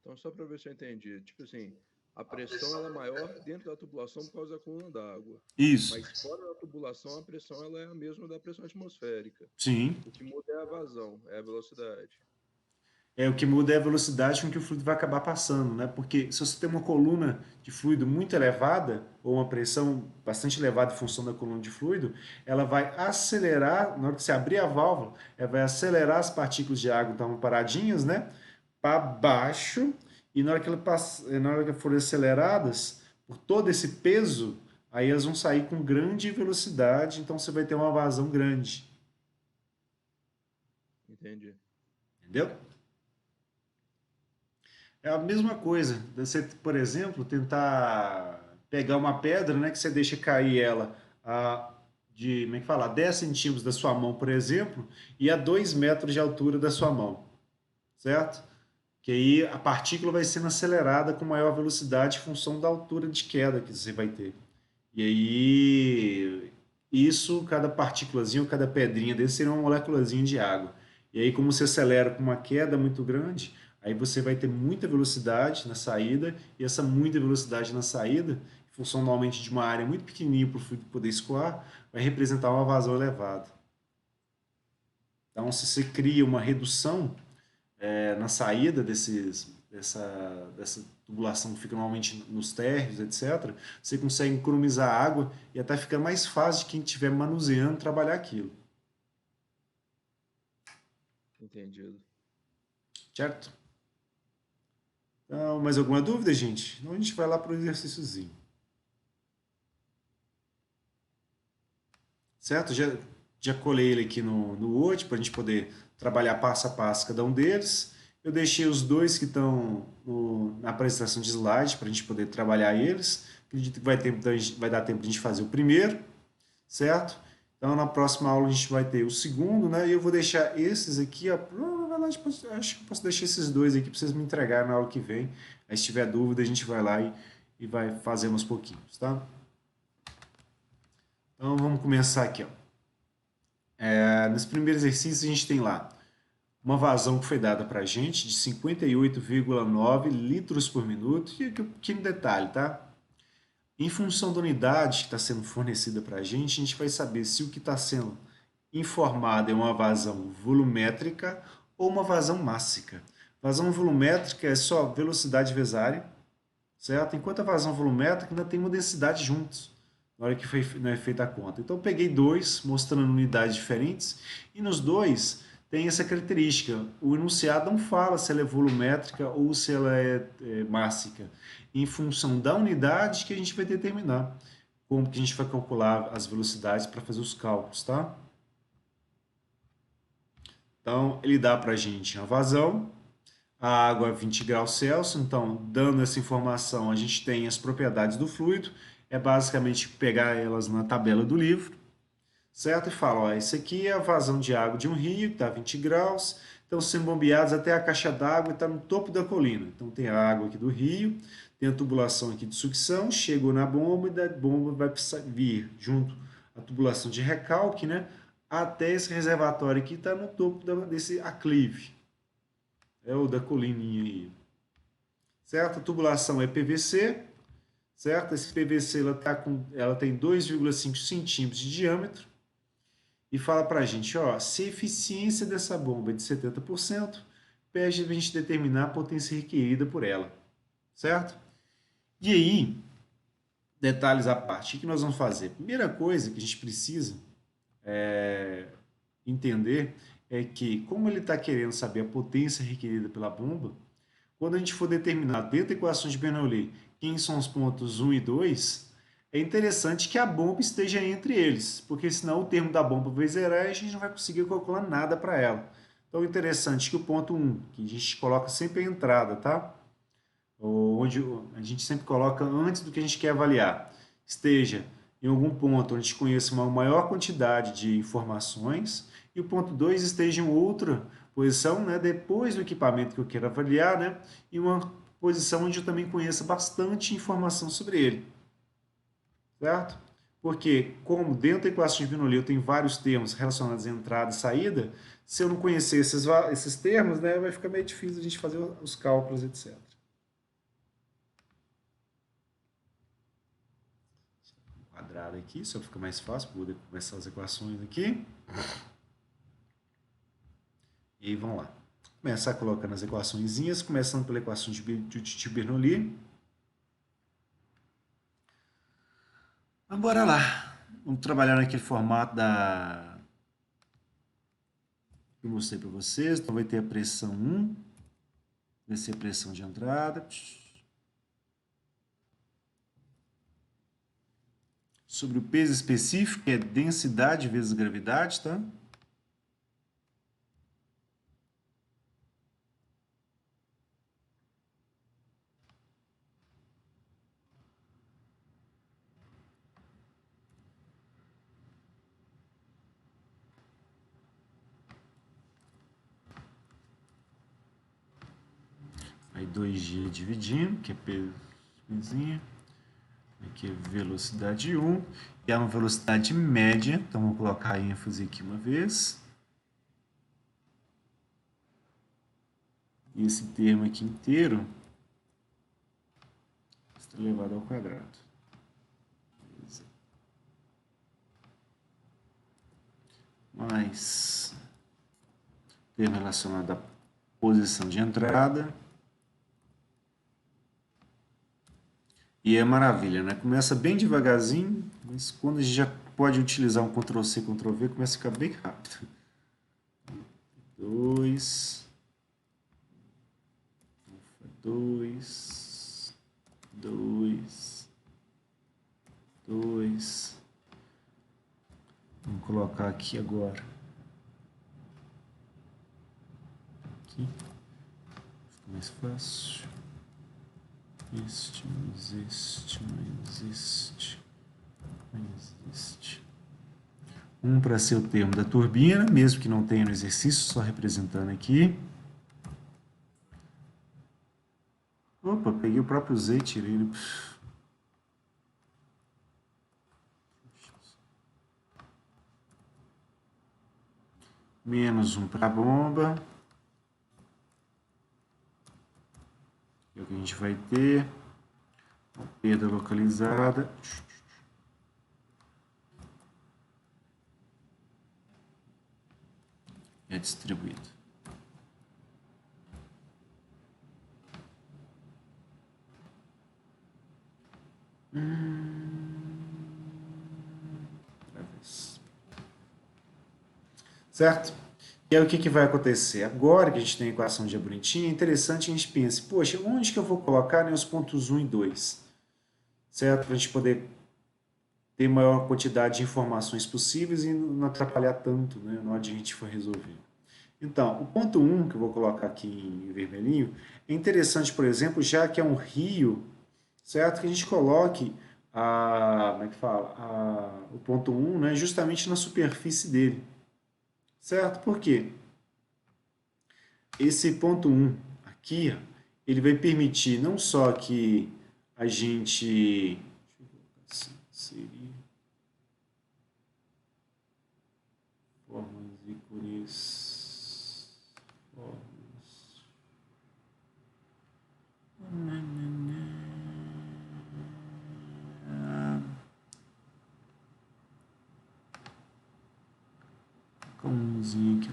Então, só para ver se eu entendi, tipo assim, a pressão ela é maior dentro da tubulação por causa da coluna d'água. Isso. Mas fora da tubulação, a pressão ela é a mesma da pressão atmosférica. Sim. O que muda é a vazão, é a velocidade. O que muda é a velocidade com que o fluido vai acabar passando, né? Porque se você tem uma coluna de fluido muito elevada, ou uma pressão bastante elevada em função da coluna de fluido, ela vai acelerar, na hora que você abrir a válvula, ela vai acelerar as partículas de água que estavam paradinhas, né? Para baixo, e na hora que forem aceleradas, por todo esse peso, aí elas vão sair com grande velocidade, então você vai ter uma vazão grande. Entendi. Entendeu? É a mesma coisa. Você, por exemplo, tentar pegar uma pedra, né, que você deixa cair ela a, como é que fala? 10 centímetros da sua mão, por exemplo, e a 2 metros de altura da sua mão, certo? Que aí a partícula vai sendo acelerada com maior velocidade em função da altura de queda que você vai ter. E aí, isso, cada partículazinha, cada pedrinha desse seria uma moléculazinha de água. E aí, como você acelera com uma queda muito grande, aí você vai ter muita velocidade na saída, e essa muita velocidade na saída, em função normalmente de uma área muito pequenininha para o fluido poder escoar, vai representar uma vazão elevada. Então, se você cria uma redução na saída dessa tubulação que fica normalmente nos térreos, etc., você consegue economizar água e até fica mais fácil de quem estiver manuseando trabalhar aquilo. Entendido. Certo? Então, mais alguma dúvida, gente? Então a gente vai lá para o exercíciozinho. Certo? Já colei ele aqui no Word para a gente poder trabalhar passo a passo cada um deles. Eu deixei os dois que estão na apresentação de slide para a gente poder trabalhar eles. Acredito que vai dar tempo de a gente fazer o primeiro, certo? Então, na próxima aula a gente vai ter o segundo, né? E eu vou deixar esses aqui, ó. Na verdade, acho que eu posso deixar esses dois aqui para vocês me entregarem na aula que vem. Aí, se tiver dúvida, a gente vai lá e vai fazendo aos pouquinhos, tá? Então, vamos começar aqui, ó. Nesse primeiro exercício, a gente tem lá uma vazão que foi dada para a gente de 58,9 litros por minuto. E aqui um pequeno detalhe, tá? Em função da unidade que está sendo fornecida para a gente vai saber se o que está sendo informado é uma vazão volumétrica ou uma vazão mássica. Vazão volumétrica é só velocidade vezes área, certo? Enquanto a vazão volumétrica ainda tem uma densidade juntos, na hora que não é feita a conta. Então eu peguei dois, mostrando unidades diferentes, e nos dois tem essa característica. O enunciado não fala se ela é volumétrica ou se ela é mássica. Em função da unidade que a gente vai determinar como que a gente vai calcular as velocidades para fazer os cálculos, tá? Então, ele dá para a gente a vazão, a água a 20 graus Celsius, então, dando essa informação, a gente tem as propriedades do fluido, é basicamente pegar elas na tabela do livro, certo? E fala, ó, esse aqui é a vazão de água de um rio, que está a 20 graus, estão sendo bombeados até a caixa d'água e está no topo da colina. Então tem a água aqui do rio, tem a tubulação aqui de sucção, chegou na bomba e da bomba vai vir junto à tubulação de recalque, né? Até esse reservatório aqui está no topo desse aclive. É o da colininha aí. Certo? A tubulação é PVC, certo? Esse PVC ela tem 2,5 centímetros de diâmetro e fala para a gente, ó, se a eficiência dessa bomba é de 70%, pede a gente determinar a potência requerida por ela, certo? E aí, detalhes à parte, o que nós vamos fazer? Primeira coisa que a gente precisa entender é que, como ele está querendo saber a potência requerida pela bomba, quando a gente for determinar dentro da equação de Bernoulli quem são os pontos 1 e 2, é interessante que a bomba esteja entre eles, porque senão o termo da bomba vai zerar e a gente não vai conseguir calcular nada para ela. Então é interessante que o ponto 1, que a gente coloca sempre a entrada, tá? Onde a gente sempre coloca antes do que a gente quer avaliar, esteja em algum ponto onde a gente conheça uma maior quantidade de informações, e o ponto 2 esteja em outra posição, né, depois do equipamento que eu quero avaliar, né, e uma posição onde eu também conheça bastante informação sobre ele, certo? Porque, como dentro da equação de Bernoulli eu tenho vários termos relacionados a entrada e saída, se eu não conhecer esses termos, né, vai ficar meio difícil a gente fazer os cálculos, etc. Quadrado aqui, só fica mais fácil para poder começar as equações aqui. E aí vamos lá. Começar colocando as equaçõezinhas, começando pela equação de Bernoulli. Mas bora lá. Vamos trabalhar naquele formato que eu mostrei para vocês. Então vai ter a pressão 1, vai ser a pressão de entrada. Sobre o peso específico, que é densidade vezes gravidade, tá? Aí 2G dividindo, que é Pzinha. Aqui é velocidade 1. E é uma velocidade média. Então, vou colocar a ênfase aqui uma vez. E esse termo aqui inteiro está elevado ao quadrado. Mais termo relacionado à posição de entrada. E é maravilha, né? Começa bem devagarzinho, mas quando a gente já pode utilizar um Ctrl+C, Ctrl+V, começa a ficar bem rápido. 2, 2, 2, 2. Vamos colocar aqui agora. Aqui. Fica mais fácil. Este, não existe, não existe, não existe. Um para ser o termo da turbina, mesmo que não tenha no exercício, só representando aqui. Opa, peguei o próprio Z e tirei ele. Menos um para a bomba. É o que a gente vai ter. Uma perda localizada. É distribuído. Certo? E aí o que vai acontecer? Agora que a gente tem a equação de bonitinha, é interessante a gente pense, poxa, onde que eu vou colocar, né, os pontos 1 e 2? Certo? Para a gente poder ter maior quantidade de informações possíveis e não atrapalhar tanto, né, na hora de a gente for resolver. Então, o ponto 1, que eu vou colocar aqui em vermelhinho, é interessante, por exemplo, já que é um rio, certo? Que a gente coloque como é que fala? O ponto 1, né, justamente na superfície dele. Certo? Por quê? Esse ponto 1 aqui, ele vai permitir não só que a gente... Deixa eu colocar assim, seria... Formas ícones... Formas... Aqui.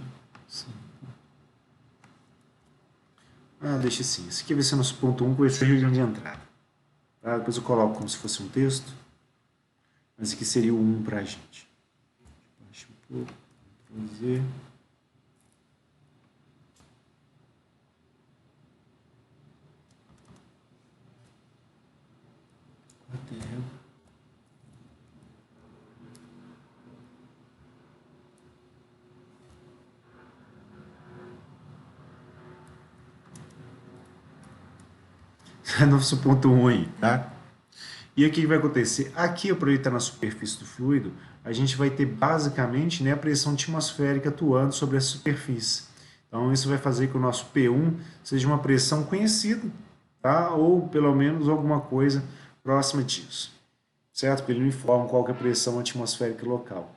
Deixa assim. Esse aqui vai ser nosso ponto 1, que vai ser a região de entrada. Tá? Depois eu coloco como se fosse um texto. Mas aqui seria o 1 para a gente. Baixa um pouco. Fazer. Nosso ponto 1 aí, tá? E o que vai acontecer? Aqui, por ele estar na superfície do fluido, a gente vai ter basicamente, né, a pressão atmosférica atuando sobre a superfície. Então, isso vai fazer que o nosso P1 seja uma pressão conhecida, tá? Ou pelo menos alguma coisa próxima disso, certo? Porque ele não informa qual que é a pressão atmosférica local,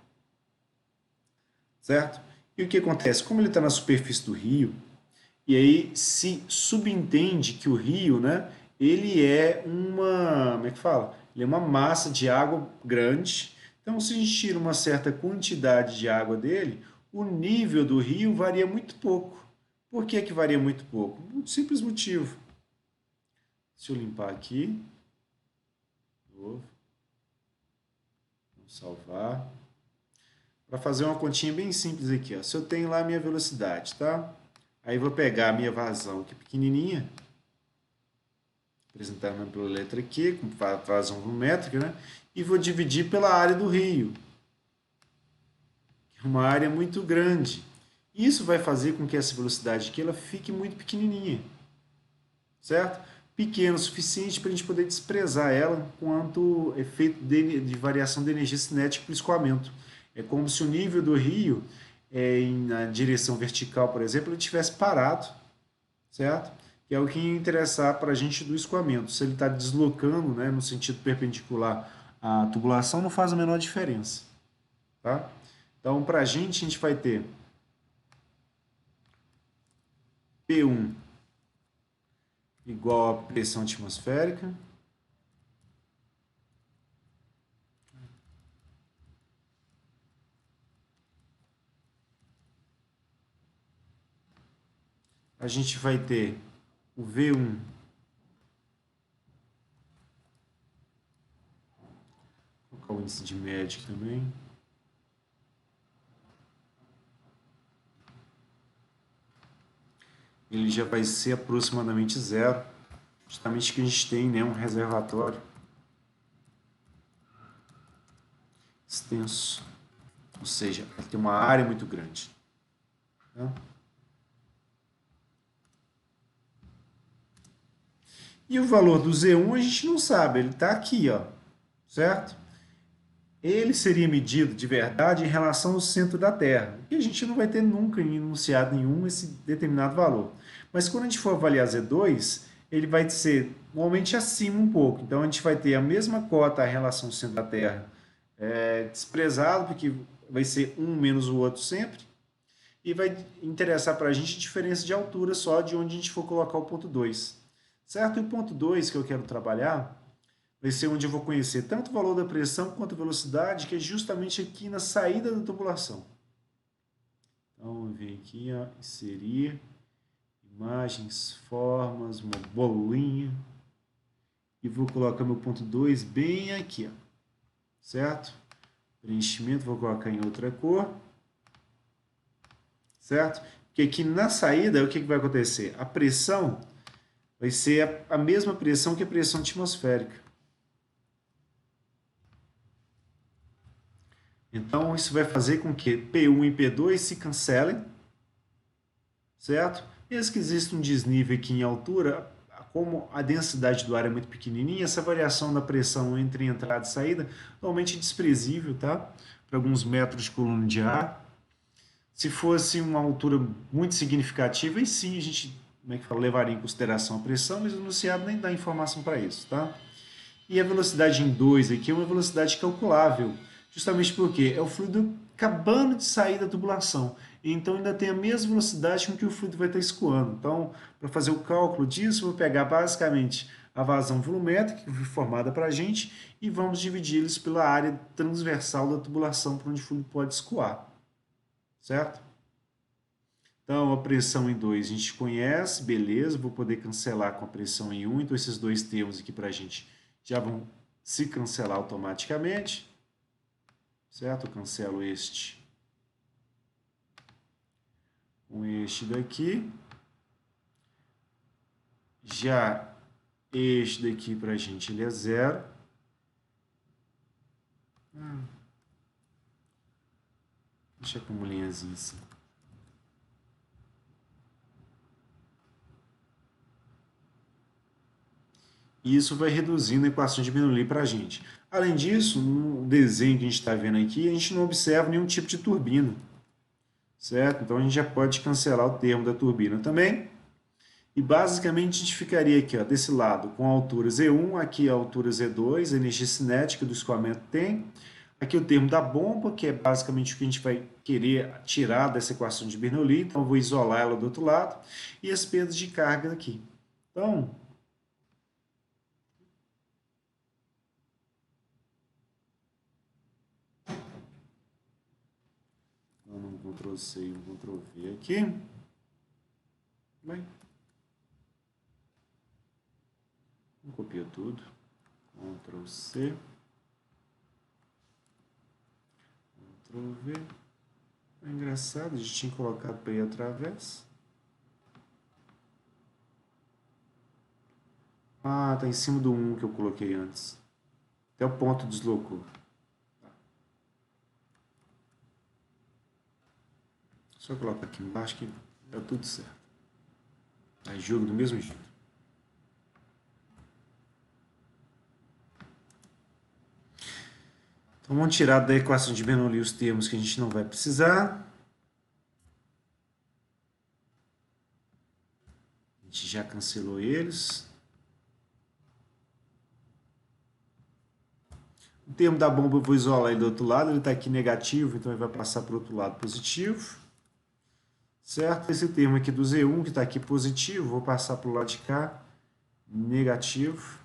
certo? E o que acontece? Como ele está na superfície do rio, e aí se subentende que o rio, né, ele é como é que fala? Ele é uma massa de água grande. Então, se a gente tira uma certa quantidade de água dele, o nível do rio varia muito pouco. Por que que varia muito pouco? Um simples motivo. Deixa eu limpar aqui. De novo. Vamos salvar. Para fazer uma continha bem simples aqui, ó. Se eu tenho lá a minha velocidade, tá? Aí vou pegar a minha vazão aqui pequenininha, apresentando pela letra Q, com vazão volumétrica, né? E vou dividir pela área do rio, que é uma área muito grande. Isso vai fazer com que essa velocidade aqui ela fique muito pequenininha, certo? Pequeno o suficiente para a gente poder desprezar ela quanto efeito de variação de energia cinética por escoamento. É como se o nível do rio, na direção vertical, por exemplo, ele tivesse parado, certo? que é o que ia interessar para a gente do escoamento. Se ele está deslocando, né, no sentido perpendicular à tubulação, não faz a menor diferença. Tá? Então, para a gente vai ter P1 igual a pressão atmosférica. A gente vai ter o V1 vou colocar o índice de média também. Ele já vai ser aproximadamente zero, justamente que a gente tem, né, um reservatório extenso, ou seja, ele tem uma área muito grande. Tá? E o valor do Z1 a gente não sabe, ele está aqui, ó, certo? Ele seria medido de verdade em relação ao centro da Terra, e a gente não vai ter nunca enunciado nenhum esse determinado valor. Mas quando a gente for avaliar Z2, ele vai ser normalmente acima um pouco, então a gente vai ter a mesma cota em relação ao centro da Terra desprezado, porque vai ser um menos o outro sempre, e vai interessar para a gente a diferença de altura só de onde a gente for colocar o ponto 2. Certo? E o ponto 2 que eu quero trabalhar vai ser onde eu vou conhecer tanto o valor da pressão quanto a velocidade, que é justamente aqui na saída da tubulação. Então, vamos ver aqui, ó, inserir, imagens, formas, uma bolinha. E vou colocar meu ponto 2 bem aqui, ó, certo? Preenchimento, vou colocar em outra cor. Certo? Porque aqui na saída, o que vai acontecer? A pressão vai ser a mesma pressão que a pressão atmosférica. Então, isso vai fazer com que P1 e P2 se cancelem, certo? Mesmo que exista um desnível aqui em altura, como a densidade do ar é muito pequenininha, essa variação da pressão entre entrada e saída normalmente é desprezível, tá? Para alguns metros de coluna de ar. Se fosse uma altura muito significativa, aí sim a gente, como é que fala, levaria em consideração a pressão, mas o enunciado nem dá informação para isso, tá? E a velocidade em 2 aqui é uma velocidade calculável, justamente porque é o fluido acabando de sair da tubulação, então ainda tem a mesma velocidade com que o fluido vai estar escoando. Então, para fazer o cálculo disso, eu vou pegar basicamente a vazão volumétrica que foi formada para a gente e vamos dividir eles pela área transversal da tubulação para onde o fluido pode escoar. Certo? Então, a pressão em 2 a gente conhece, beleza, vou poder cancelar com a pressão em 1, então esses dois termos aqui para a gente já vão se cancelar automaticamente, certo? Eu cancelo este com este daqui, já este daqui para a gente ele é zero. Deixa com uma linhazinha assim. E isso vai reduzindo a equação de Bernoulli para a gente. Além disso, no desenho que a gente está vendo aqui, a gente não observa nenhum tipo de turbina, certo? Então a gente já pode cancelar o termo da turbina também. E basicamente a gente ficaria aqui, ó, desse lado com a altura Z1, aqui a altura Z2, a energia cinética do escoamento tem. Aqui o termo da bomba, que é basicamente o que a gente vai querer tirar dessa equação de Bernoulli, então eu vou isolar ela do outro lado. E as perdas de carga aqui. Então, um Ctrl C e um Ctrl V aqui. Bem, copia tudo. Ctrl C. Ctrl V. É engraçado, a gente tinha colocado para ir através. Ah, tá em cima do 1 que eu coloquei antes. Até o ponto deslocou. Só colocar aqui embaixo que dá tudo certo. Aí jogo do mesmo jeito. Então vamos tirar da equação de Bernoulli os termos que a gente não vai precisar. A gente já cancelou eles. O termo da bomba eu vou isolar ele do outro lado, ele está aqui negativo, então ele vai passar para o outro lado positivo. Certo? Esse termo aqui do Z1, que está aqui positivo, vou passar para o lado de cá, negativo.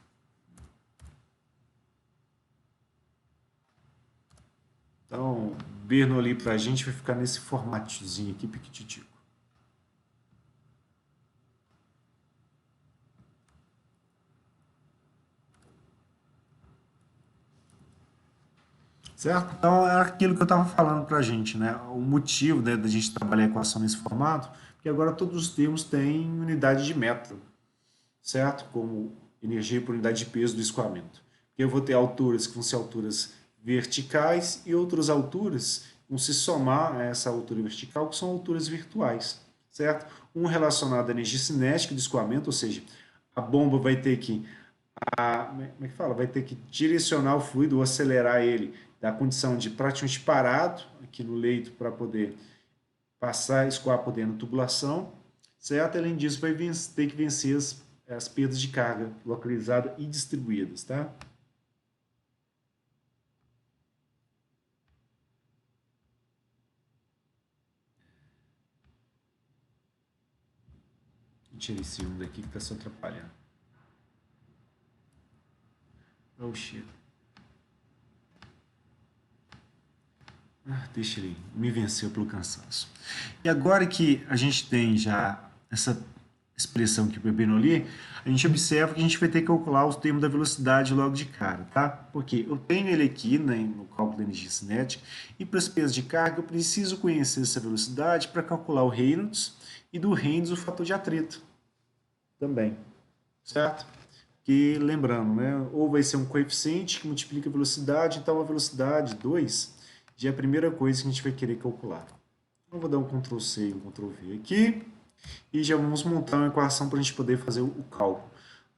Então, Bernoulli para a gente vai ficar nesse formatozinho aqui, piquititico. Certo? Então, é aquilo que eu estava falando para a gente, né? O motivo, né, da gente trabalhar a equação nesse formato, porque agora todos os termos têm unidade de metro, certo? Como energia por unidade de peso do escoamento. Porque eu vou ter alturas que vão ser alturas verticais e outras alturas vão se somar a essa altura vertical, que são alturas virtuais, certo? Um relacionado à energia cinética do escoamento, ou seja, a bomba vai ter que como é que fala? Vai ter que direcionar o fluido ou acelerar ele da condição de praticamente parado aqui no leito para poder passar, escoar por dentro da tubulação, certo? Além disso, vai ter que vencer as perdas de carga localizadas e distribuídas, tá? Tira esse um daqui que está se atrapalhando. Oh, shit. Deixa ele, me venceu pelo cansaço. E agora que a gente tem já essa expressão aqui para Bernoulli, a gente observa que a gente vai ter que calcular o termo da velocidade logo de cara, tá? Porque eu tenho ele aqui, né, no cálculo da energia cinética, e para as perdas de carga eu preciso conhecer essa velocidade para calcular o Reynolds e do Reynolds o fator de atrito também, certo? Que lembrando, né, ou vai ser um coeficiente que multiplica a velocidade, então a velocidade 2 já é a primeira coisa que a gente vai querer calcular. Eu vou dar um Ctrl C e um Ctrl V aqui e já vamos montar uma equação para a gente poder fazer o cálculo.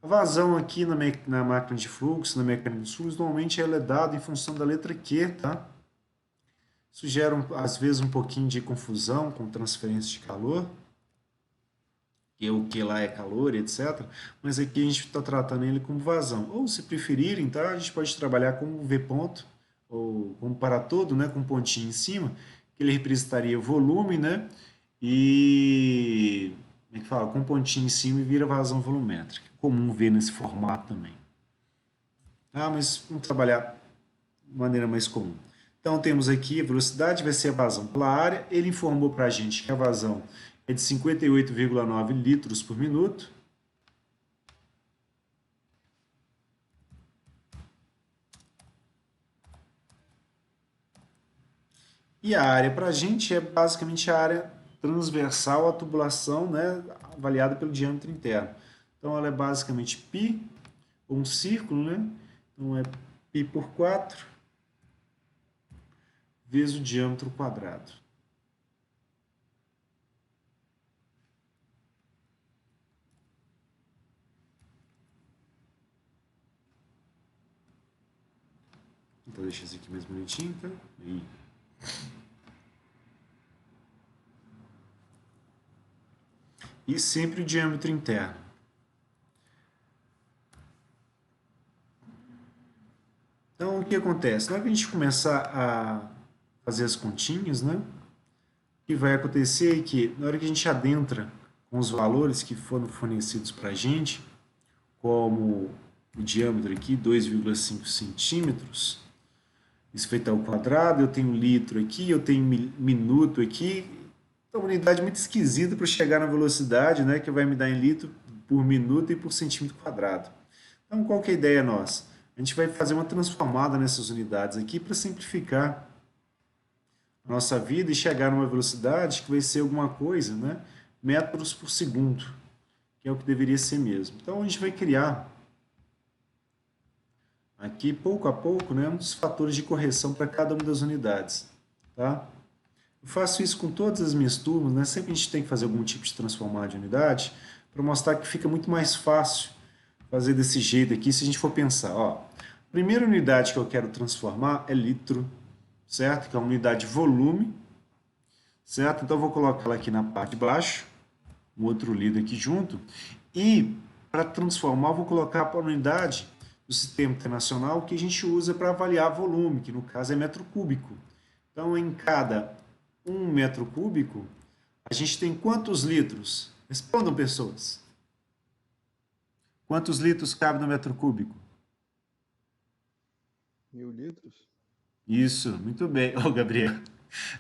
A vazão aqui na máquina de fluxo, na mecânica dos fluxos, normalmente ela é dada em função da letra Q, tá? Isso gera, às vezes, um pouquinho de confusão com transferência de calor, que o que lá é calor, etc. Mas aqui a gente está tratando ele como vazão. Ou, se preferirem, tá? A gente pode trabalhar como V ponto, ou como para todo, né? Com um pontinho em cima, que ele representaria volume, né? E como é que fala? Com um pontinho em cima e vira vazão volumétrica. Comum ver nesse formato também. Ah, mas vamos trabalhar de maneira mais comum. Então temos aqui a velocidade, vai ser a vazão pela área. Ele informou para a gente que a vazão é de 58,9 litros por minuto. E a área para a gente é basicamente a área transversal à tubulação, né, avaliada pelo diâmetro interno. Então ela é basicamente π, ou um círculo, né? Então é π por 4 vezes o diâmetro quadrado. Então deixa isso aqui mais bonitinho, tá? Aí. E sempre o diâmetro interno. Então, o que acontece? Na hora que a gente começar a fazer as continhas, né? O que vai acontecer é que, na hora que a gente adentra com os valores que foram fornecidos para a gente, como o diâmetro aqui, 2,5 centímetros, isso vai estar ao quadrado, eu tenho litro aqui, eu tenho minuto aqui, então uma unidade muito esquisita para chegar na velocidade, né, que vai me dar em litro por minuto e por centímetro quadrado. Então, qual que é a ideia nossa? A gente vai fazer uma transformada nessas unidades aqui para simplificar a nossa vida e chegar numa velocidade que vai ser alguma coisa, né, metros por segundo, que é o que deveria ser mesmo. Então, a gente vai criar aqui, pouco a pouco, né, uns fatores de correção para cada uma das unidades. Tá? Eu faço isso com todas as minhas turmas, né? Sempre a gente tem que fazer algum tipo de transformar de unidade para mostrar que fica muito mais fácil fazer desse jeito aqui se a gente for pensar. Ó, a primeira unidade que eu quero transformar é litro, certo? Que é uma unidade de volume, certo? Então eu vou colocar ela aqui na parte de baixo. um outro lido aqui junto. E para transformar, eu vou colocar para a unidade do sistema internacional que a gente usa para avaliar volume, que no caso é metro cúbico. Então, em cada 1 metro cúbico, a gente tem quantos litros? Respondam, pessoas. Quantos litros cabe no metro cúbico? 1000 litros? Isso, muito bem. Oh, Gabriel.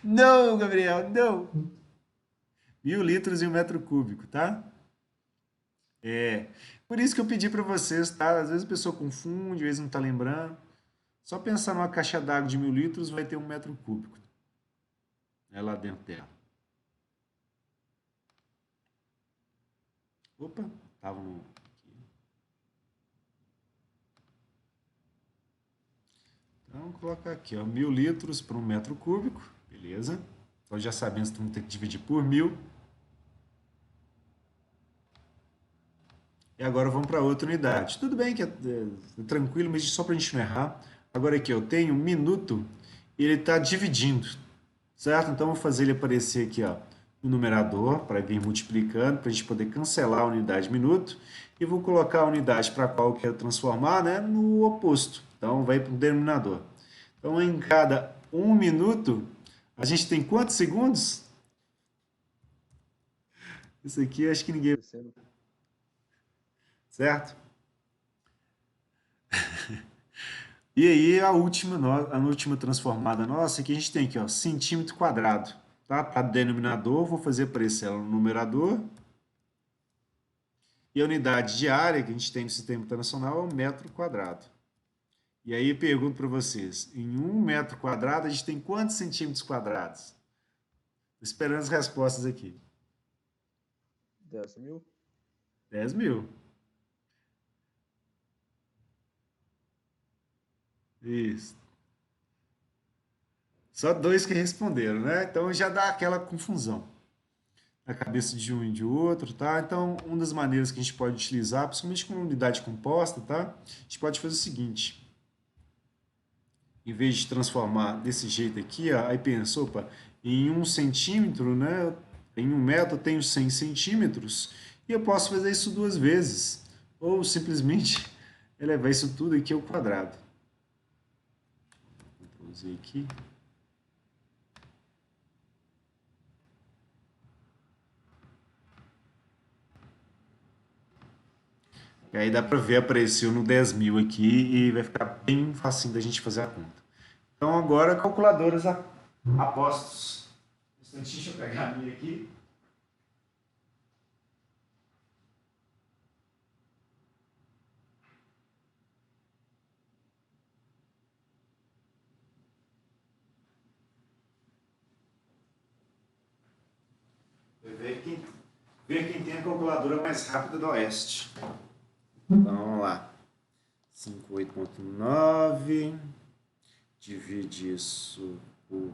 Não, Gabriel, não. 1.000 litros em 1 metro cúbico, tá? É. Por isso que eu pedi para vocês, tá? Às vezes a pessoa confunde, às vezes não tá lembrando. Só pensar numa caixa d'água de 1.000 litros vai ter 1 metro cúbico. É lá dentro dela. Opa, tava no. Então, colocar aqui, ó, 1.000 litros para 1 metro cúbico, beleza? Então já sabemos que vamos ter que dividir por 1.000. E agora vamos para outra unidade. Tudo bem que é tranquilo, mas só para a gente não errar. Agora aqui eu tenho um minuto e ele está dividindo, certo? Então eu vou fazer ele aparecer aqui, ó, no numerador para vir multiplicando, para a gente poder cancelar a unidade minuto. E vou colocar a unidade para a qual eu quero transformar, né, no oposto. Então vai para o denominador. Então em cada 1 minuto, a gente tem quantos segundos? Isso aqui acho que ninguém. 60. Certo? E aí a última transformada nossa, que a gente tem aqui, ó, centímetro quadrado. Tá? Para denominador, vou fazer aparecer ela no numerador. E a unidade de área que a gente tem no sistema internacional é o metro quadrado. E aí pergunto para vocês, em 1 metro quadrado a gente tem quantos centímetros quadrados? Tô esperando as respostas aqui. 10.000? 10.000. Isso. Só dois que responderam, né? Então já dá aquela confusão na cabeça de um e de outro, tá? Então, uma das maneiras que a gente pode utilizar, principalmente com unidade composta, tá? A gente pode fazer o seguinte: em vez de transformar desse jeito aqui, ó, aí pensa, opa, em 1 centímetro, né? Em 1 metro eu tenho 100 centímetros e eu posso fazer isso 2 vezes, ou simplesmente elevar isso tudo aqui ao quadrado. Vou Z aqui. E aí dá para ver, apareceu no 10.000 aqui e vai ficar bem facinho da gente fazer a conta. Então agora calculadoras apostos. Um instantinho, deixa eu pegar a minha aqui. Ver quem tem a calculadora mais rápida do Oeste. Então vamos lá. 58,9. Divide isso por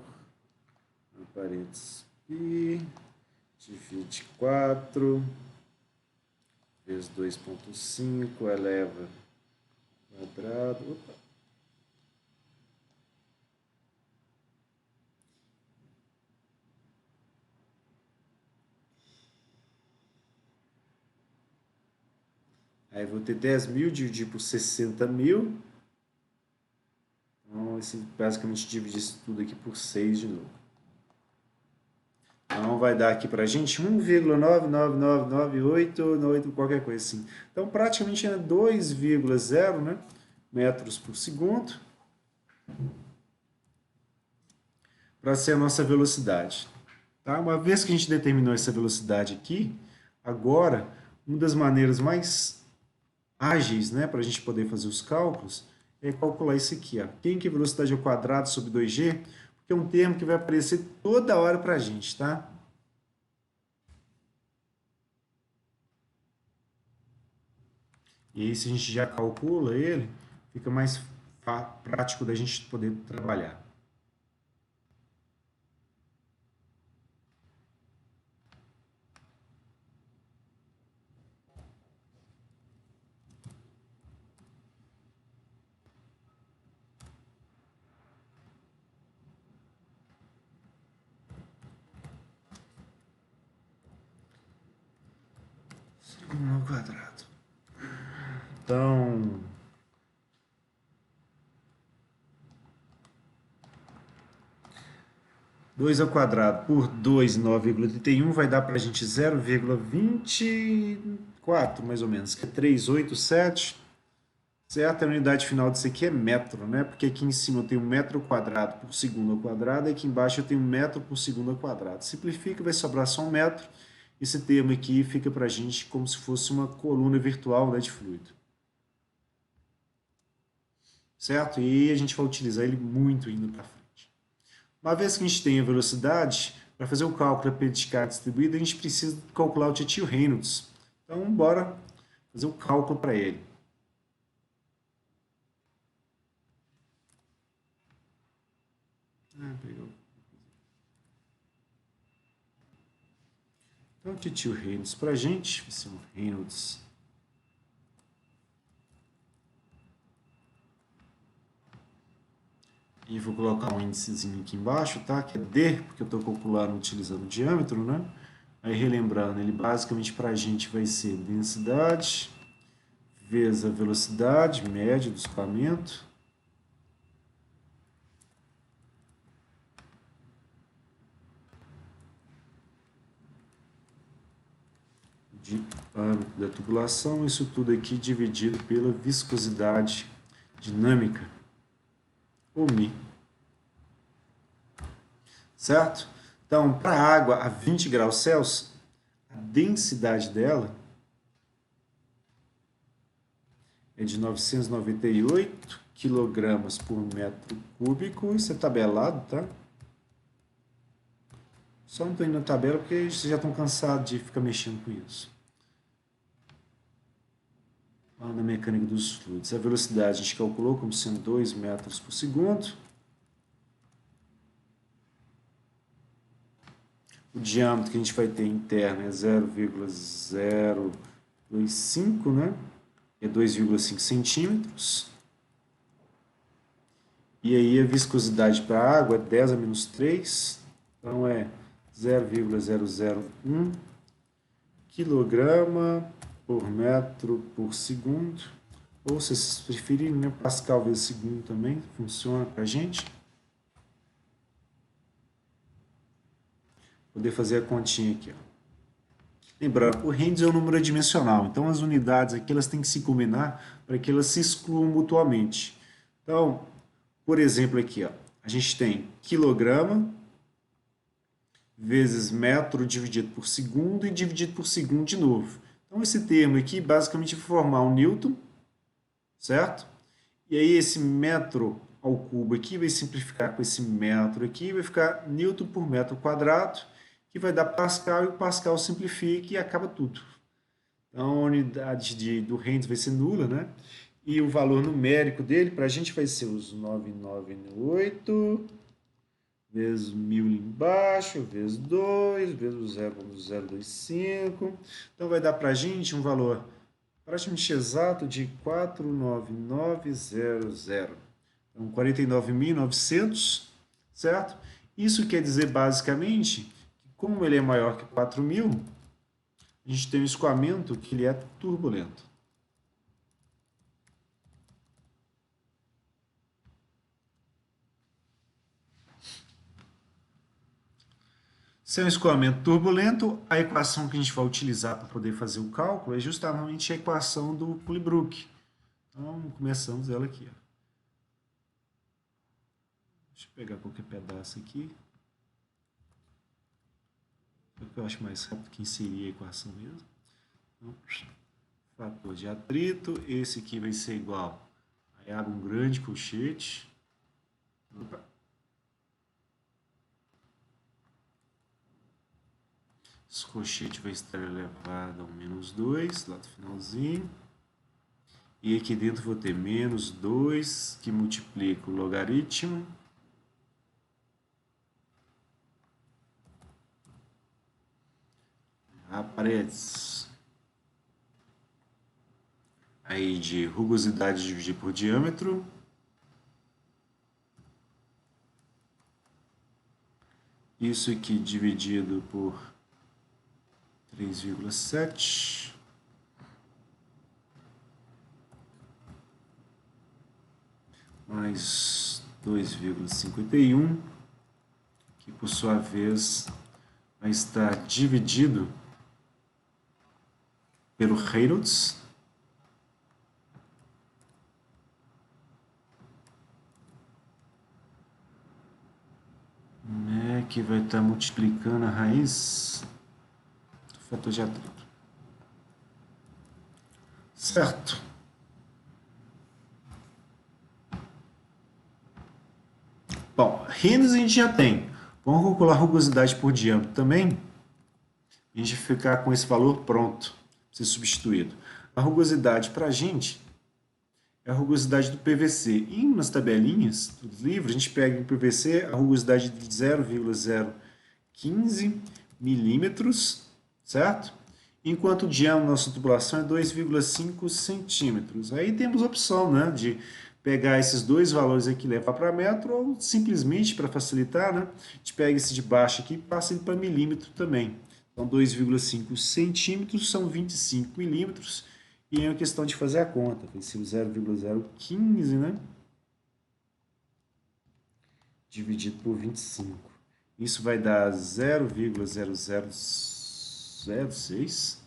parênteses pi. Divide 4. Vezes 2,5. Eleva quadrado. Opa. Aí vou ter 10.000 dividir por 60.000. Então, esse basicamente divide isso tudo aqui por 6 de novo. Então, vai dar aqui para a gente 1,99998, qualquer coisa assim. Então, praticamente é 2,0, né, metros por segundo para ser a nossa velocidade. Tá? Uma vez que a gente determinou essa velocidade aqui, agora, uma das maneiras mais ágeis, né, para a gente poder fazer os cálculos é calcular isso aqui. Ó. Quem que é velocidade ao quadrado sobre 2g? Porque é um termo que vai aparecer toda hora para a gente, tá? E aí, se a gente já calcula ele, fica mais prático da gente poder trabalhar. ao quadrado. Então, dois ao quadrado por 2, 9,31 vai dar para a gente 0,24, mais ou menos, que é 387. Certo? A unidade final disso aqui é metro, né? Porque aqui em cima eu tenho metro quadrado por segundo ao quadrado, e aqui embaixo eu tenho metro por segundo ao quadrado. Simplifica, vai sobrar só um metro. Esse termo aqui fica para a gente como se fosse uma coluna virtual, né, de fluido. Certo? E a gente vai utilizar ele muito indo para frente. Uma vez que a gente tem a velocidade, para fazer o cálculo da periodicidade distribuída, a gente precisa calcular o tio Reynolds. Então, bora fazer o cálculo para ele. Então, o tio Reynolds para a gente, vai ser um Reynolds. E vou colocar um índicezinho aqui embaixo, tá? Que é D, porque eu estou calculando utilizando o diâmetro, né? Aí, relembrando, ele basicamente para a gente vai ser densidade vezes a velocidade média do escoamento diâmetro da tubulação, isso tudo aqui dividido pela viscosidade dinâmica, ou μ. Certo? Então, para a água a 20 graus Celsius, a densidade dela é de 998 quilogramas por metro cúbico. Isso é tabelado, tá? Só não estou indo na tabela porque vocês já estão cansados de ficar mexendo com isso. Lá na mecânica dos fluidos. A velocidade a gente calculou como sendo 2 metros por segundo. O diâmetro que a gente vai ter interno é 0,025, né? É 2,5 centímetros. E aí a viscosidade para a água é 10 a menos 3, então é 0,001 quilograma por metro por segundo, ou se vocês preferirem, né, Pascal vezes segundo também funciona para a gente. Poder fazer a continha aqui, ó. Lembrando, o Reynolds é um número adimensional, então as unidades aqui elas têm que se combinar para que elas se excluam mutuamente. Então, por exemplo, aqui, ó, a gente tem quilograma vezes metro dividido por segundo e dividido por segundo de novo. Então, esse termo aqui basicamente vai formar um newton, certo? E aí, esse metro ao cubo aqui vai simplificar com esse metro aqui, vai ficar newton por metro quadrado, que vai dar pascal, e o pascal simplifica e acaba tudo. Então, a unidade do Reynolds vai ser nula, né? E o valor numérico dele, para a gente, vai ser os 998 vezes 1000 ali embaixo, vezes 2, vezes o 0,025. Então, vai dar para a gente um valor praticamente exato de 49900. Então, 49.900, certo? Isso quer dizer, basicamente, que como ele é maior que 4.000, a gente tem um escoamento que ele é turbulento. Se é um escoamento turbulento, a equação que a gente vai utilizar para poder fazer o cálculo é justamente a equação do Pulley-Brooke. Então, começamos ela aqui. Ó. Deixa eu pegar qualquer pedaço aqui. É o que eu acho mais rápido que inserir a equação mesmo. Então, fator de atrito, esse aqui vai ser igual a água um grande colchete. Opa. Esse colchete vai estar elevado ao menos 2, lá do finalzinho. E aqui dentro vou ter menos 2, que multiplica o logaritmo. A paredes. Aí de rugosidade dividir por diâmetro. Isso aqui dividido por 3,7. mais 2,51, que por sua vez vai estar dividido pelo Reynolds, né, que vai estar multiplicando a raiz do fator de atrito. Certo? Bom, Reynolds a gente já tem. Vamos calcular a rugosidade por diâmetro também. A gente ficar com esse valor pronto, ser substituído. A rugosidade para a gente é a rugosidade do PVC. E nas tabelinhas do livro, a gente pega o PVC, a rugosidade de 0,015 milímetros, certo? Enquanto o diâmetro da nossa tubulação é 2,5 centímetros. Aí temos a opção, né, de pegar esses dois valores aqui e levar para metro, ou simplesmente, para facilitar, né, a gente pega esse de baixo aqui e passa ele para milímetro também. Então, 2,5 centímetros são 25 milímetros, e é uma questão de fazer a conta. Vai ser o 0,015, né, dividido por 25. Isso vai dar 0,0006,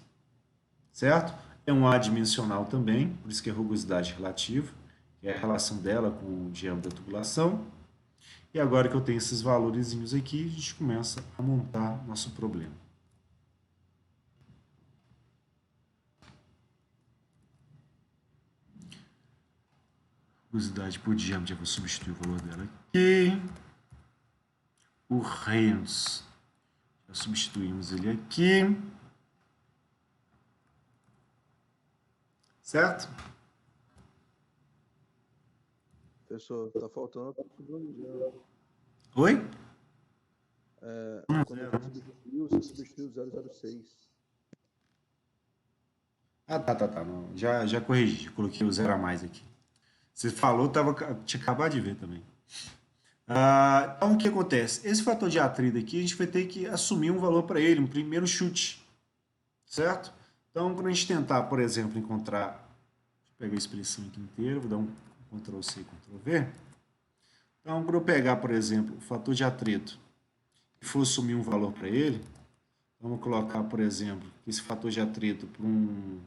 certo? É um adimensional também, por isso que é rugosidade relativa, que é a relação dela com o diâmetro da tubulação. E agora que eu tenho esses valores aqui, a gente começa a montar nosso problema. Rugosidade por diâmetro, já vou substituir o valor dela aqui. O Reynolds, já substituímos ele aqui. Certo? Professor, tá faltando a possibilidade. Oi? Quando você substituiu o 006. Ah, tá. Não. Já corrigi, coloquei o 0 a mais aqui. Você falou, tinha acabado de ver também. Então, o que acontece? Esse fator de atrito aqui, a gente vai ter que assumir um valor para ele, um primeiro chute. Certo? Então, quando a gente tentar, por exemplo, encontrar... Deixa eu pegar a expressão aqui inteira, vou dar um Ctrl+C e Ctrl+V. Então, quando eu pegar, por exemplo, o fator de atrito e for assumir um valor para ele, vamos colocar, por exemplo, esse fator de atrito para um...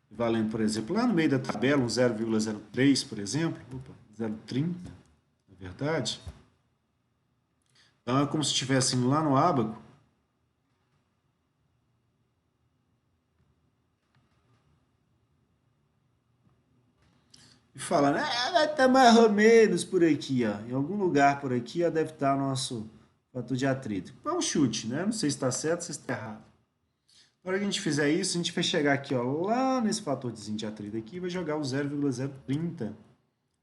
valendo, por exemplo, lá no meio da tabela, um 0,03, por exemplo, 0,30, na verdade. Então, é como se estivesse indo lá no ábaco. E falando, vai estar mais ou menos por aqui, ó. Em algum lugar por aqui, ó, deve estar nosso fator de atrito. É um chute, né? Não sei se está certo, se está errado. Na hora que a gente fizer isso, a gente vai chegar aqui, ó, lá nesse fator de atrito aqui, vai jogar o 0,030,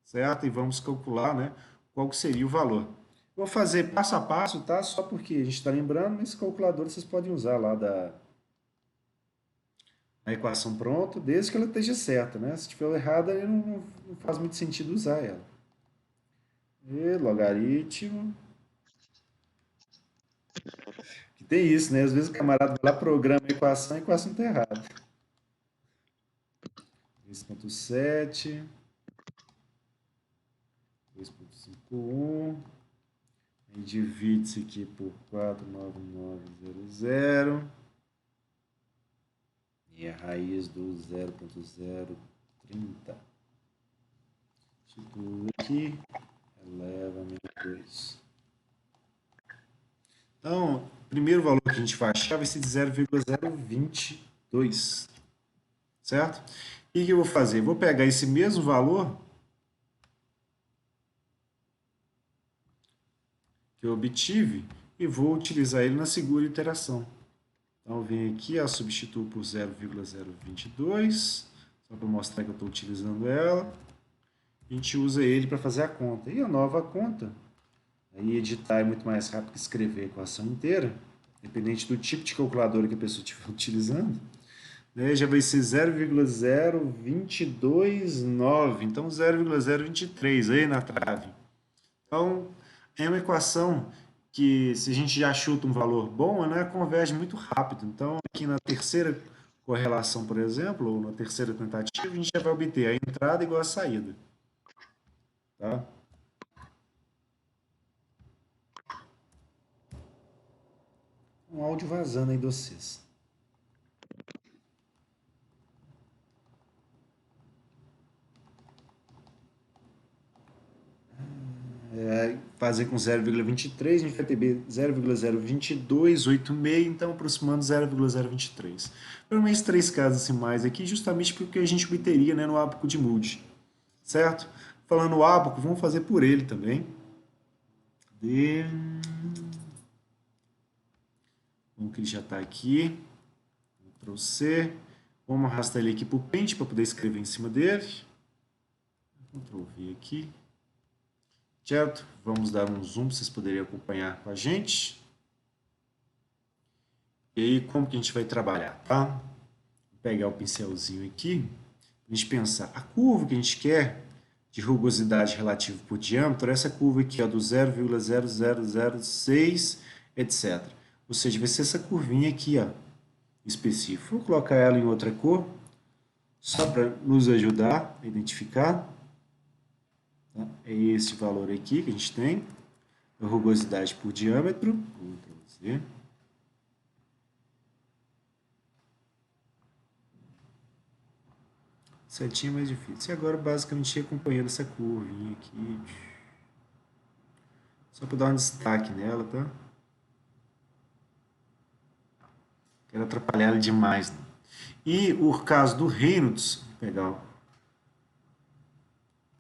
certo? E vamos calcular, né, qual seria o valor. Vou fazer passo a passo, tá? Só porque a gente está lembrando, nesse calculador vocês podem usar lá da equação pronta, desde que ela esteja certa, né? Se estiver errada, aí não faz muito sentido usar ela. E logaritmo. Que tem isso, né? Às vezes o camarada vai lá, programa a equação está errada. 2,7, 2,51, aí divide isso aqui por 49900, e a raiz do 0,030. Tipo aqui, eleva a menos 2. Então, o primeiro valor que a gente vai achar vai ser de 0,022, certo? O que eu vou fazer? Vou pegar esse mesmo valor que eu obtive e vou utilizar ele na segunda iteração. Então, eu venho aqui, eu substituo por 0,022, só para mostrar que eu estou utilizando ela. A gente usa ele para fazer a conta. E a nova conta, aí editar é muito mais rápido que escrever a equação inteira, dependente do tipo de calculadora que a pessoa estiver utilizando. Né, já vai ser 0,0229, então 0,023 aí na trave. Então, é uma equação que, se a gente já chuta um valor bom, né, converge muito rápido. Então, aqui na terceira correlação, por exemplo, ou na terceira tentativa, a gente já vai obter a entrada igual a saída. Tá? Um áudio vazando aí de vocês. Fazer com 0,23, a gente vai ter 0,02286, então aproximando 0,023. Pelo menos 3 casas decimais aqui, justamente porque a gente obteria, né, no ábaco de Moody, certo? Falando o ábaco, vamos fazer por ele também. Vamos que ele já está aqui. Ctrl C. Vamos arrastar ele aqui para o pente para poder escrever em cima dele. Ctrl V aqui. Certo? Vamos dar um zoom para vocês poderem acompanhar com a gente. E aí, como que a gente vai trabalhar, tá? Vou pegar o pincelzinho aqui. A gente pensar, a curva que a gente quer de rugosidade relativa por diâmetro é essa curva aqui, ó, do 0,0006, etc. Ou seja, vai ser essa curvinha aqui, ó, específica. Vou colocar ela em outra cor, só para nos ajudar a identificar. Tá? É esse valor aqui que a gente tem, a rugosidade por diâmetro. Ctrl Z. Setinha é mais difícil. E agora, basicamente, acompanhando essa curvinha aqui. Só para dar um destaque nela, tá? Quero atrapalhar ela demais, né? E o caso do Reynolds, vou pegar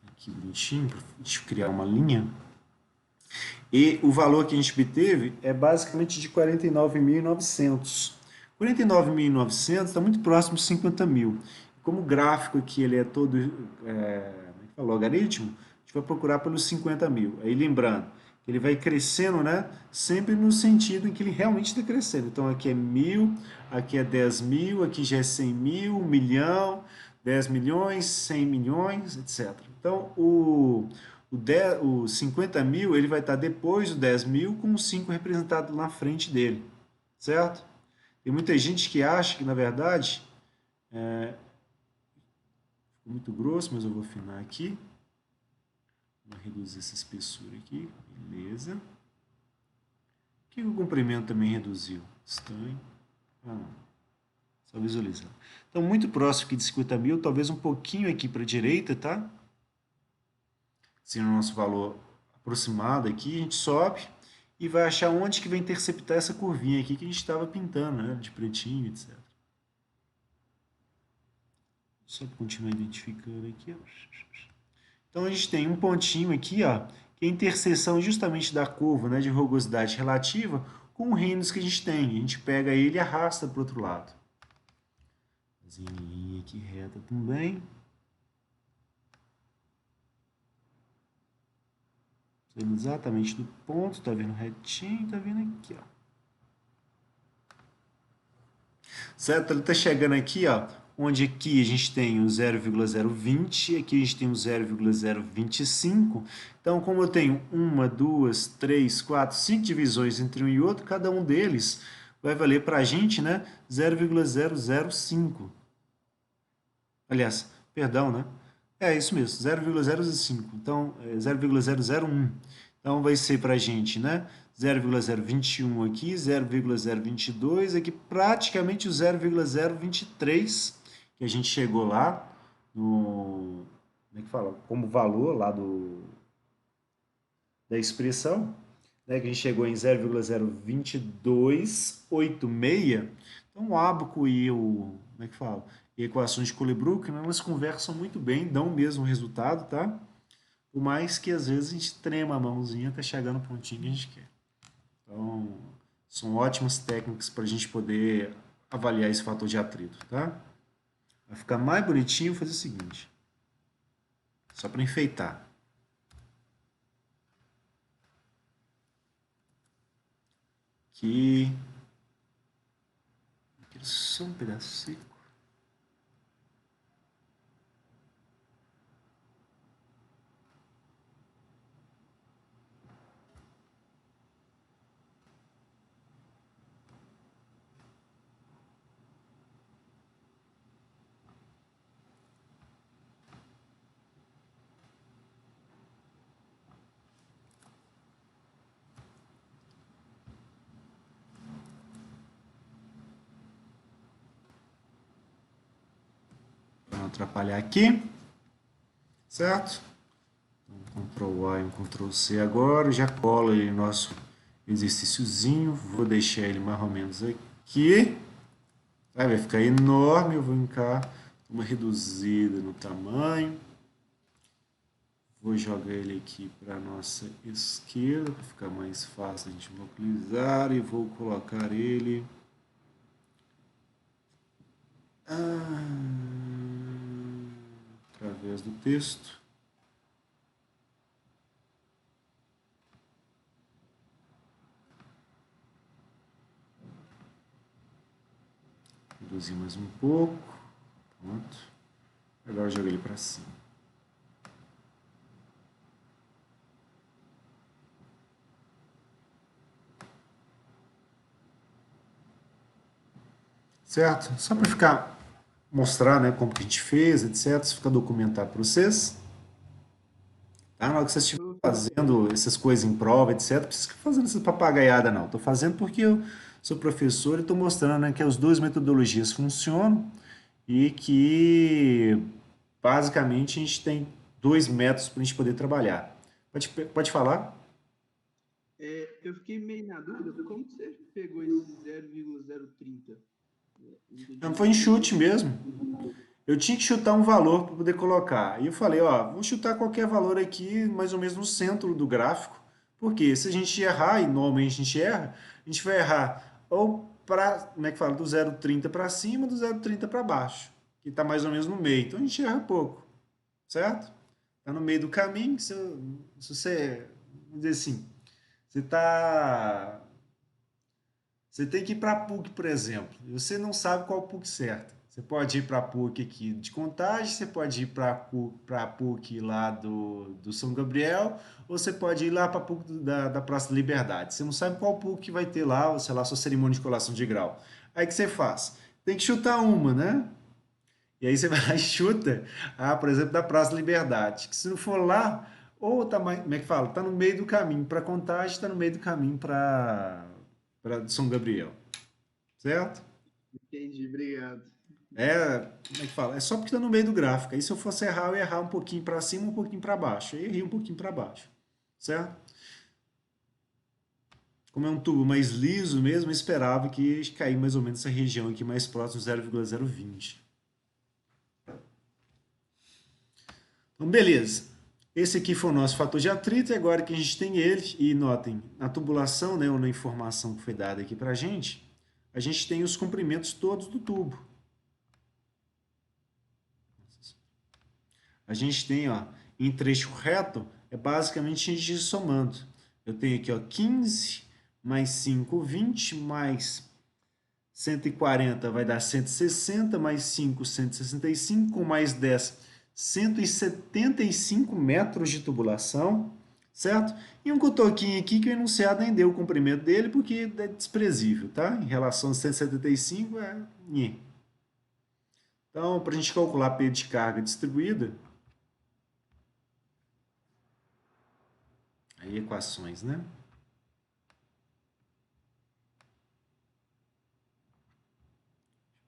aqui bonitinho, deixa eu criar uma linha. E o valor que a gente obteve é basicamente de 49.900. 49.900 está muito próximo de 50 mil. Como o gráfico aqui ele é todo logaritmo, a gente vai procurar pelos 50 mil. Aí lembrando, ele vai crescendo, né? Sempre no sentido em que ele realmente está crescendo. Então aqui é 1.000, aqui é 10 mil, aqui já é 100 mil, 1 milhão, 10 milhões, 100 milhões, etc. Então o 50 mil ele vai estar depois do 10 mil com o 5 representado na frente dele, certo? Tem muita gente que acha que, na verdade, ficou muito grosso, mas eu vou afinar aqui. Vou reduzir essa espessura aqui, beleza. Por que o comprimento também reduziu? Estranho. Só visualizar. Então, muito próximo aqui de 50 mil, talvez um pouquinho aqui para a direita, tá? Sendo o nosso valor aproximado aqui, a gente sobe e vai achar onde que vai interceptar essa curvinha aqui que a gente estava pintando, né? De pretinho, etc. Só para continuar identificando aqui, ó. Então, a gente tem um pontinho aqui, ó, que é a interseção justamente da curva, né, de rugosidade relativa com o Reynolds que a gente tem. A gente pega ele e arrasta para o outro lado. Fazer linha aqui reta também. Saindo exatamente do ponto, tá vendo retinho, tá vendo aqui, ó. Certo? Ele está chegando aqui, ó, onde aqui a gente tem o 0,020, aqui a gente tem o 0,025. Então, como eu tenho 1, 2, 3, 4, 5 divisões entre um e outro, cada um deles vai valer para a gente, né, 0,005. Aliás, perdão, né? É isso mesmo, 0,05. Então, 0,001. Então, vai ser para a gente, né? 0,021 aqui, 0,022, aqui praticamente o 0,023 que a gente chegou lá no, como é que fala? Como valor lá da expressão, né? Que a gente chegou em 0,02286. Então o ábaco e o, como é que fala? E equações de Colebrook, né, elas conversam muito bem, dão o mesmo resultado, tá? Por mais que às vezes a gente trema a mãozinha até chegar no pontinho que a gente quer. Então, são ótimas técnicas para a gente poder avaliar esse fator de atrito, tá? Vai ficar mais bonitinho fazer o seguinte. Só para enfeitar. Aqui. Só um pedacinho. atrapalhar aqui, certo? Então, Ctrl A e um Ctrl C agora, já cola ele no nosso exercíciozinho, vou deixar ele mais ou menos aqui, vai ficar enorme, eu vou encar uma reduzida no tamanho, vou jogar ele aqui para a nossa esquerda, para ficar mais fácil a gente localizar, e vou colocar ele através do texto. Reduzir mais um pouco. Pronto. Agora eu jogo ele para cima. Certo? Só para ficar, mostrar, né, como que a gente fez, etc. Isso fica documentado para vocês. Tá? Na hora que vocês estiverem fazendo essas coisas em prova, etc., não precisa ficar fazendo essa papagaiada, não. Estou fazendo porque eu sou professor e estou mostrando, né, que as duas metodologias funcionam e que, basicamente, a gente tem dois métodos para a gente poder trabalhar. Pode falar? Eu fiquei meio na dúvida, como que você pegou esse 0,030? Não, foi em chute mesmo. Eu tinha que chutar um valor para poder colocar. E eu falei, ó, vou chutar qualquer valor aqui, mais ou menos no centro do gráfico. Porque se a gente errar, e normalmente a gente erra, a gente vai errar ou para, como é que fala, do 0,30 para cima, do 0,30 para baixo, que está mais ou menos no meio. Então a gente erra pouco, certo? Está no meio do caminho. Se você, vamos dizer assim, você tem que ir para a PUC, por exemplo, e você não sabe qual PUC certa. Você pode ir para a PUC aqui de Contagem, você pode ir para a PUC lá do São Gabriel, ou você pode ir lá para a PUC da Praça da Liberdade. Você não sabe qual PUC vai ter lá, ou sei lá, sua cerimônia de colação de grau. Aí o que você faz? Tem que chutar uma, né? E aí você vai lá e chuta, por exemplo, da Praça da Liberdade. Que se não for lá, ou tá mais, como é que fala? Tá no meio do caminho para Contagem, tá no meio do caminho para São Gabriel, certo? Entendi, obrigado. Como é que fala? É só porque tá no meio do gráfico. Aí se eu fosse errar, eu ia errar um pouquinho para cima, um pouquinho para baixo. Aí eu errei um pouquinho para baixo, certo? Como é um tubo mais liso mesmo, eu esperava que ia cair mais ou menos essa região aqui mais próximo de 0,020. Então, beleza. Esse aqui foi o nosso fator de atrito, e agora que a gente tem ele, e notem, na tubulação, né, ou na informação que foi dada aqui para a gente tem os comprimentos todos do tubo. A gente tem, ó, em trecho reto, é basicamente a gente somando. Eu tenho aqui, ó, 15 mais 5, 20, mais 140 vai dar 160, mais 5, 165, com mais 10, 175 metros de tubulação, certo? E um cotoquinho aqui que o enunciado nem deu o comprimento dele porque é desprezível, tá? Em relação a 175 é... Então, para a gente calcular P de carga distribuída, aí equações, né?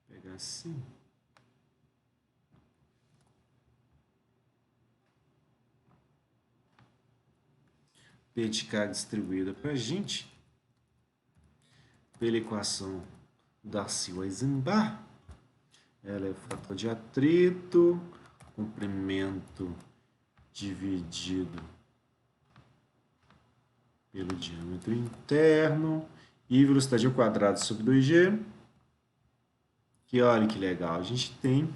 Vou pegar assim. P de carga distribuída para a gente, pela equação Darcy-Weisenbach, ela é o fator de atrito, comprimento dividido pelo diâmetro interno, e velocidade ao quadrado sobre 2g. Que olha que legal, a gente tem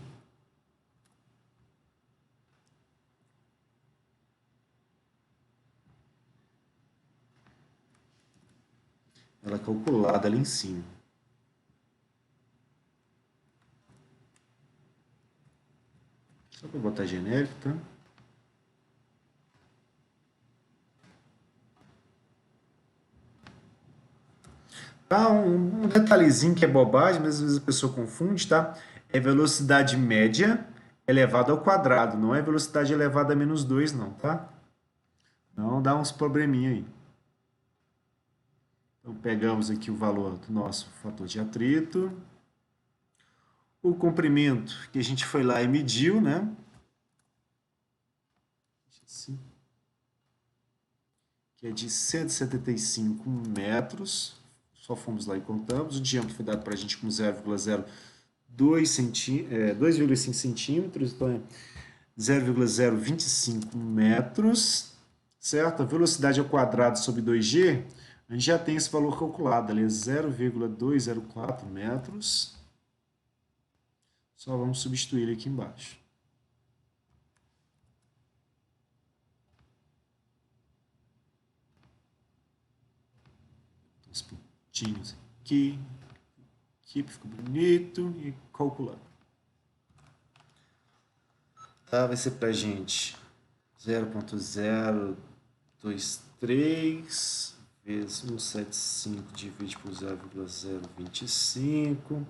ela calculada ali em cima. Só para botar genérico, tá? Tá, um detalhezinho que é bobagem, mas às vezes a pessoa confunde, tá? É velocidade média elevada ao quadrado, não é velocidade elevada a menos 2, não, tá? Não dá uns probleminha aí. Então, pegamos aqui o valor do nosso fator de atrito. o comprimento que a gente foi lá e mediu, né? Assim, que é de 175 metros. Só fomos lá e contamos. O diâmetro foi dado para a gente com 2,5 centímetros, então é 0,025 metros, certo? A velocidade ao quadrado sobre 2G, a gente já tem esse valor calculado, ali é 0,204 metros. Só vamos substituir ele aqui embaixo. Os pontinhos aqui, ficou bonito e calculando. Tá, vai ser pra gente 0,023 vezes 175 dividido por 0,025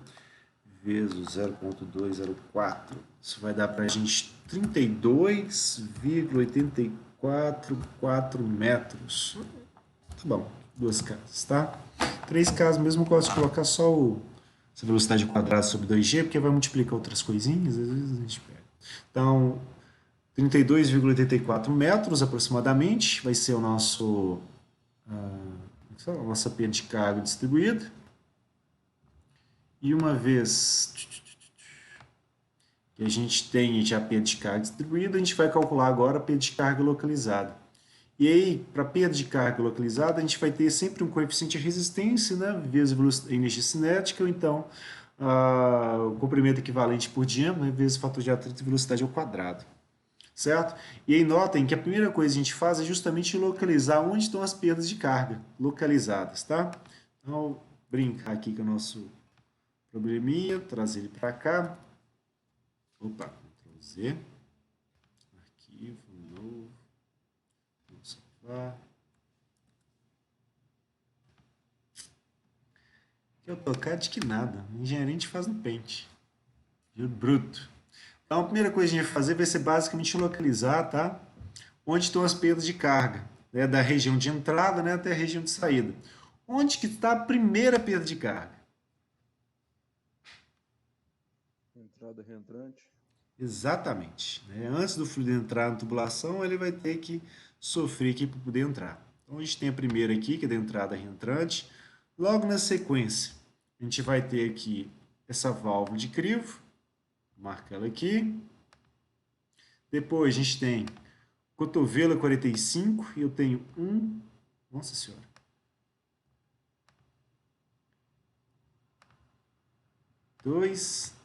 vezes o 0,204. Isso vai dar pra gente 32,844 metros. Tá bom, 2 casas, tá? 3 casas mesmo, eu gosto de colocar só essa velocidade quadrada sobre 2G, porque vai multiplicar outras coisinhas, às vezes a gente pega. Então, 32,84 metros aproximadamente vai ser o nosso a nossa P de carga distribuída. E uma vez que a gente tem já a P de carga distribuída, a gente vai calcular agora a P de carga localizada. E aí, para perda de carga localizada, a gente vai ter sempre um coeficiente de resistência, né, vezes a energia cinética, ou então o comprimento equivalente por diâmetro, né, vezes o fator de atrito e velocidade ao quadrado. Certo? E aí notem que a primeira coisa que a gente faz é justamente localizar onde estão as perdas de carga localizadas, tá? Então, brincar aqui com o nosso probleminha, trazer ele para cá. Opa, Ctrl Z. Arquivo, novo. Vamos salvar. Que AutoCAD que nada. Engenharia a gente faz no Paint. Juro bruto. Então, a primeira coisa que a gente vai fazer vai ser basicamente localizar, tá? Onde estão as perdas de carga, né? Da região de entrada, né, até a região de saída. Onde que está a primeira perda de carga? Entrada reentrante. Exatamente. Né? Antes do fluido entrar na tubulação, ele vai ter que sofrer aqui para poder entrar. Então, a gente tem a primeira aqui, que é da entrada reentrante. Logo na sequência, a gente vai ter aqui essa válvula de crivo. Marca ela aqui. Depois, a gente tem cotovelo 45 e eu tenho um... Nossa Senhora. Dois...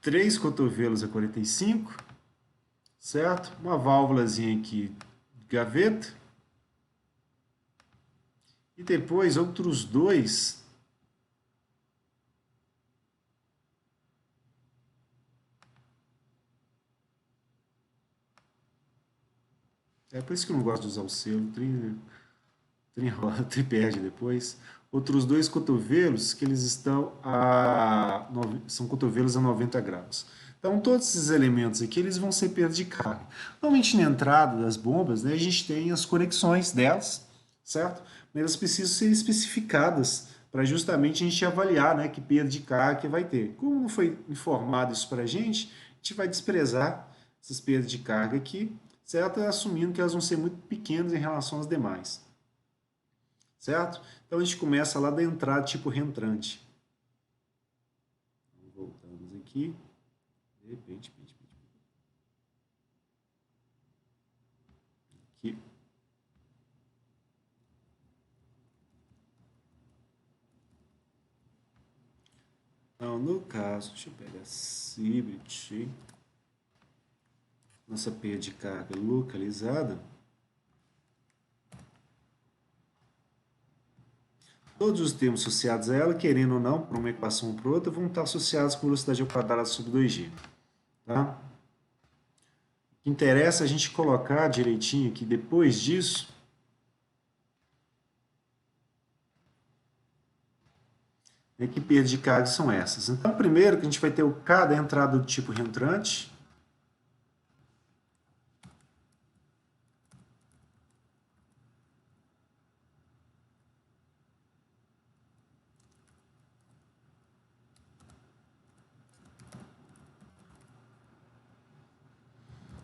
3 cotovelos a 45, certo? Uma válvulazinha aqui de gaveta. E depois outros dois. É por isso que eu não gosto de usar o selo. Tri perde depois. Outros dois cotovelos que eles estão são cotovelos a 90 graus. Então, todos esses elementos aqui, eles vão ser perda de carga. Normalmente, na entrada das bombas, né, a gente tem as conexões delas, certo? Mas elas precisam ser especificadas para justamente a gente avaliar, né, que perda de carga que vai ter. Como não foi informado isso para a gente vai desprezar essas perdas de carga aqui, certo? Assumindo que elas vão ser muito pequenas em relação às demais. Certo? Então a gente começa lá da entrada tipo reentrante. Voltamos aqui. De repente, aqui. Então, no caso, deixa eu pegar Cibrit, nossa perda de carga localizada. Todos os termos associados a ela, querendo ou não, para uma equação ou para outra, vão estar associados com velocidade ao quadrado sobre 2G. Tá? O que interessa é a gente colocar direitinho aqui, depois disso, que perdas de carga são essas. Então, primeiro que a gente vai ter cada entrada do tipo reentrante.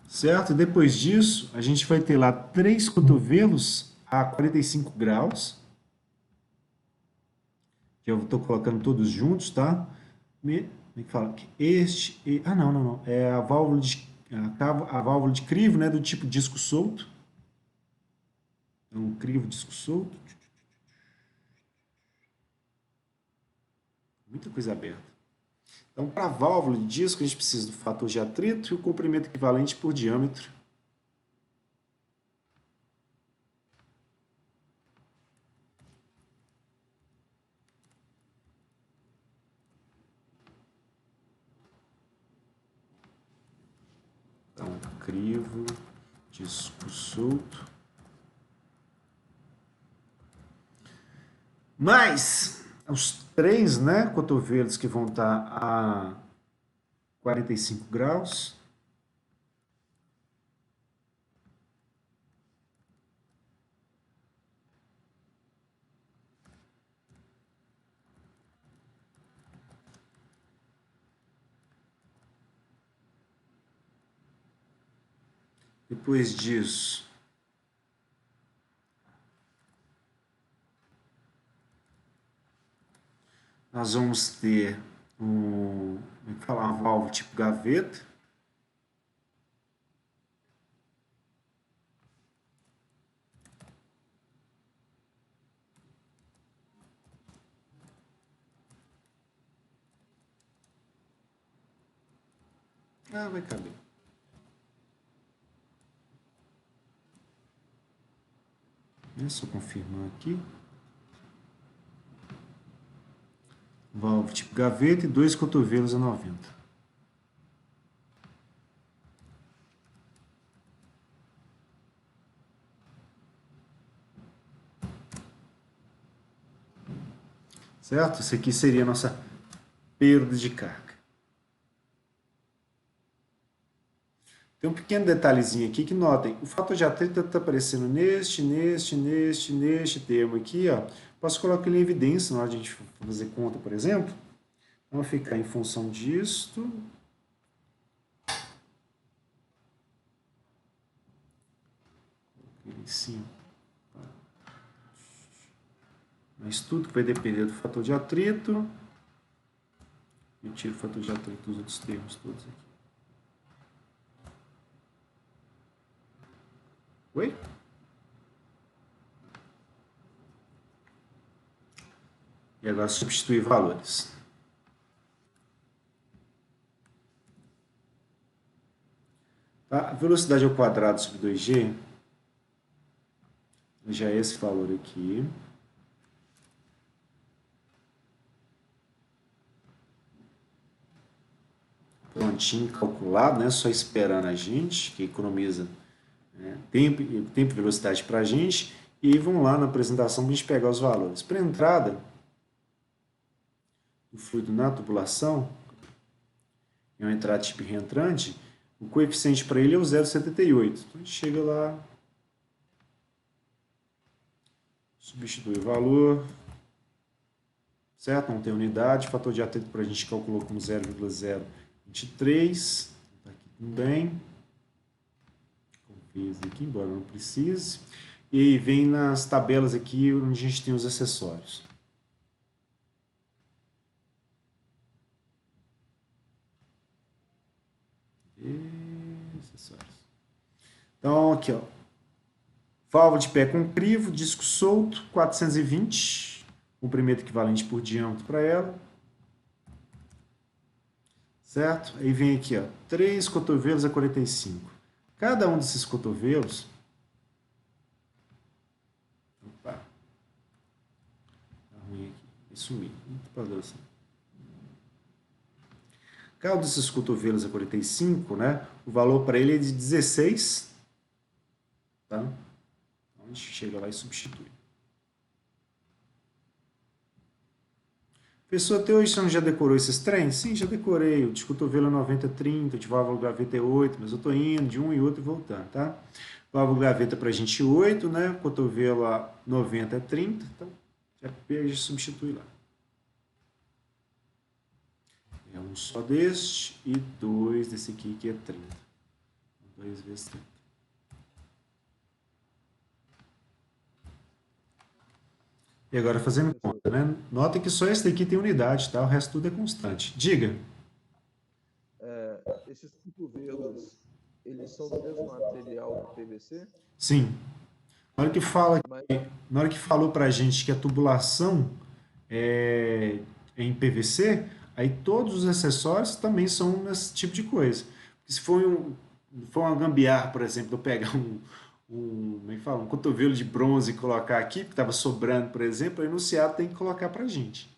certo? E depois disso, a gente vai ter lá 3 cotovelos a 45 graus, que eu estou colocando todos juntos, tá? Como é que fala? Não. É a válvula de crivo, né? Do tipo disco solto. É um crivo disco solto. Muita coisa aberta. Então, para a válvula de disco, a gente precisa do fator de atrito e o comprimento equivalente por diâmetro. Então, crivo, disco solto. Mas os 3, né, cotovelos que vão estar a 45 graus. Depois disso, nós vamos ter uma válvula tipo gaveta. Ah, vai caber. É só confirmar aqui. Válvula tipo gaveta e 2 cotovelos a 90. Certo? Isso aqui seria a nossa perda de carga. Tem um pequeno detalhezinho aqui que notem. O fator de atrito está aparecendo neste termo aqui. Ó. Posso colocar ele em evidência na hora de a gente fazer conta, por exemplo. Então, vai ficar em função disto. Em cima. Mas tudo que vai depender do fator de atrito. Eu tiro o fator de atrito dos outros termos todos aqui. Oi? E agora substituir valores. Tá? A velocidade ao quadrado sobre 2g já é esse valor aqui. Prontinho, calculado, né? Só esperando a gente, que economiza, né, tempo e velocidade para a gente. E vamos lá na apresentação para a gente pegar os valores. Para a entrada do fluido na tubulação, é uma entrada tipo reentrante, o coeficiente para ele é o 0,78. Então a gente chega lá, substitui o valor, certo? Não tem unidade, fator de atrito para a gente calculou como 0,023, está aqui também. Confio aqui, embora não precise. E vem nas tabelas aqui onde a gente tem os acessórios. Então, aqui, ó. Válvula de pé com crivo, disco solto, 420. Comprimento equivalente por diâmetro para ela. Certo? Aí vem aqui, ó. 3 cotovelos a 45. Cada um desses cotovelos... Opa. Tá ruim aqui. Vai sumir. Muito padrão assim. Cada um desses cotovelos a 45, né? O valor para ele é de 16. Tá? Então a gente chega lá e substitui. Pessoa, até hoje você não já decorou esses trens? Sim, já decorei. O de cotovelo é 90-30, de válvula gaveta é 8, mas eu estou indo de um e outro e voltando, tá? Válvula gaveta para a gente 8, né? Cotovelo a 90 é 30, então já pega e substitui lá. É um só deste e 2 desse aqui que é 30. 2 vezes 30. E agora fazendo Professor, conta, né? Nota que só esse daqui tem unidade, tá? O resto tudo é constante. Diga. esses cotovelos, eles são do mesmo material do PVC? Sim. Na hora que fala, Mas, na hora que falou pra gente que a tubulação é em PVC, aí todos os acessórios também são nesse tipo de coisa. Porque se for uma gambiarra, por exemplo, eu pegar como é que fala? Um cotovelo de bronze e colocar aqui, que estava sobrando, por exemplo, o enunciado tem que colocar pra gente.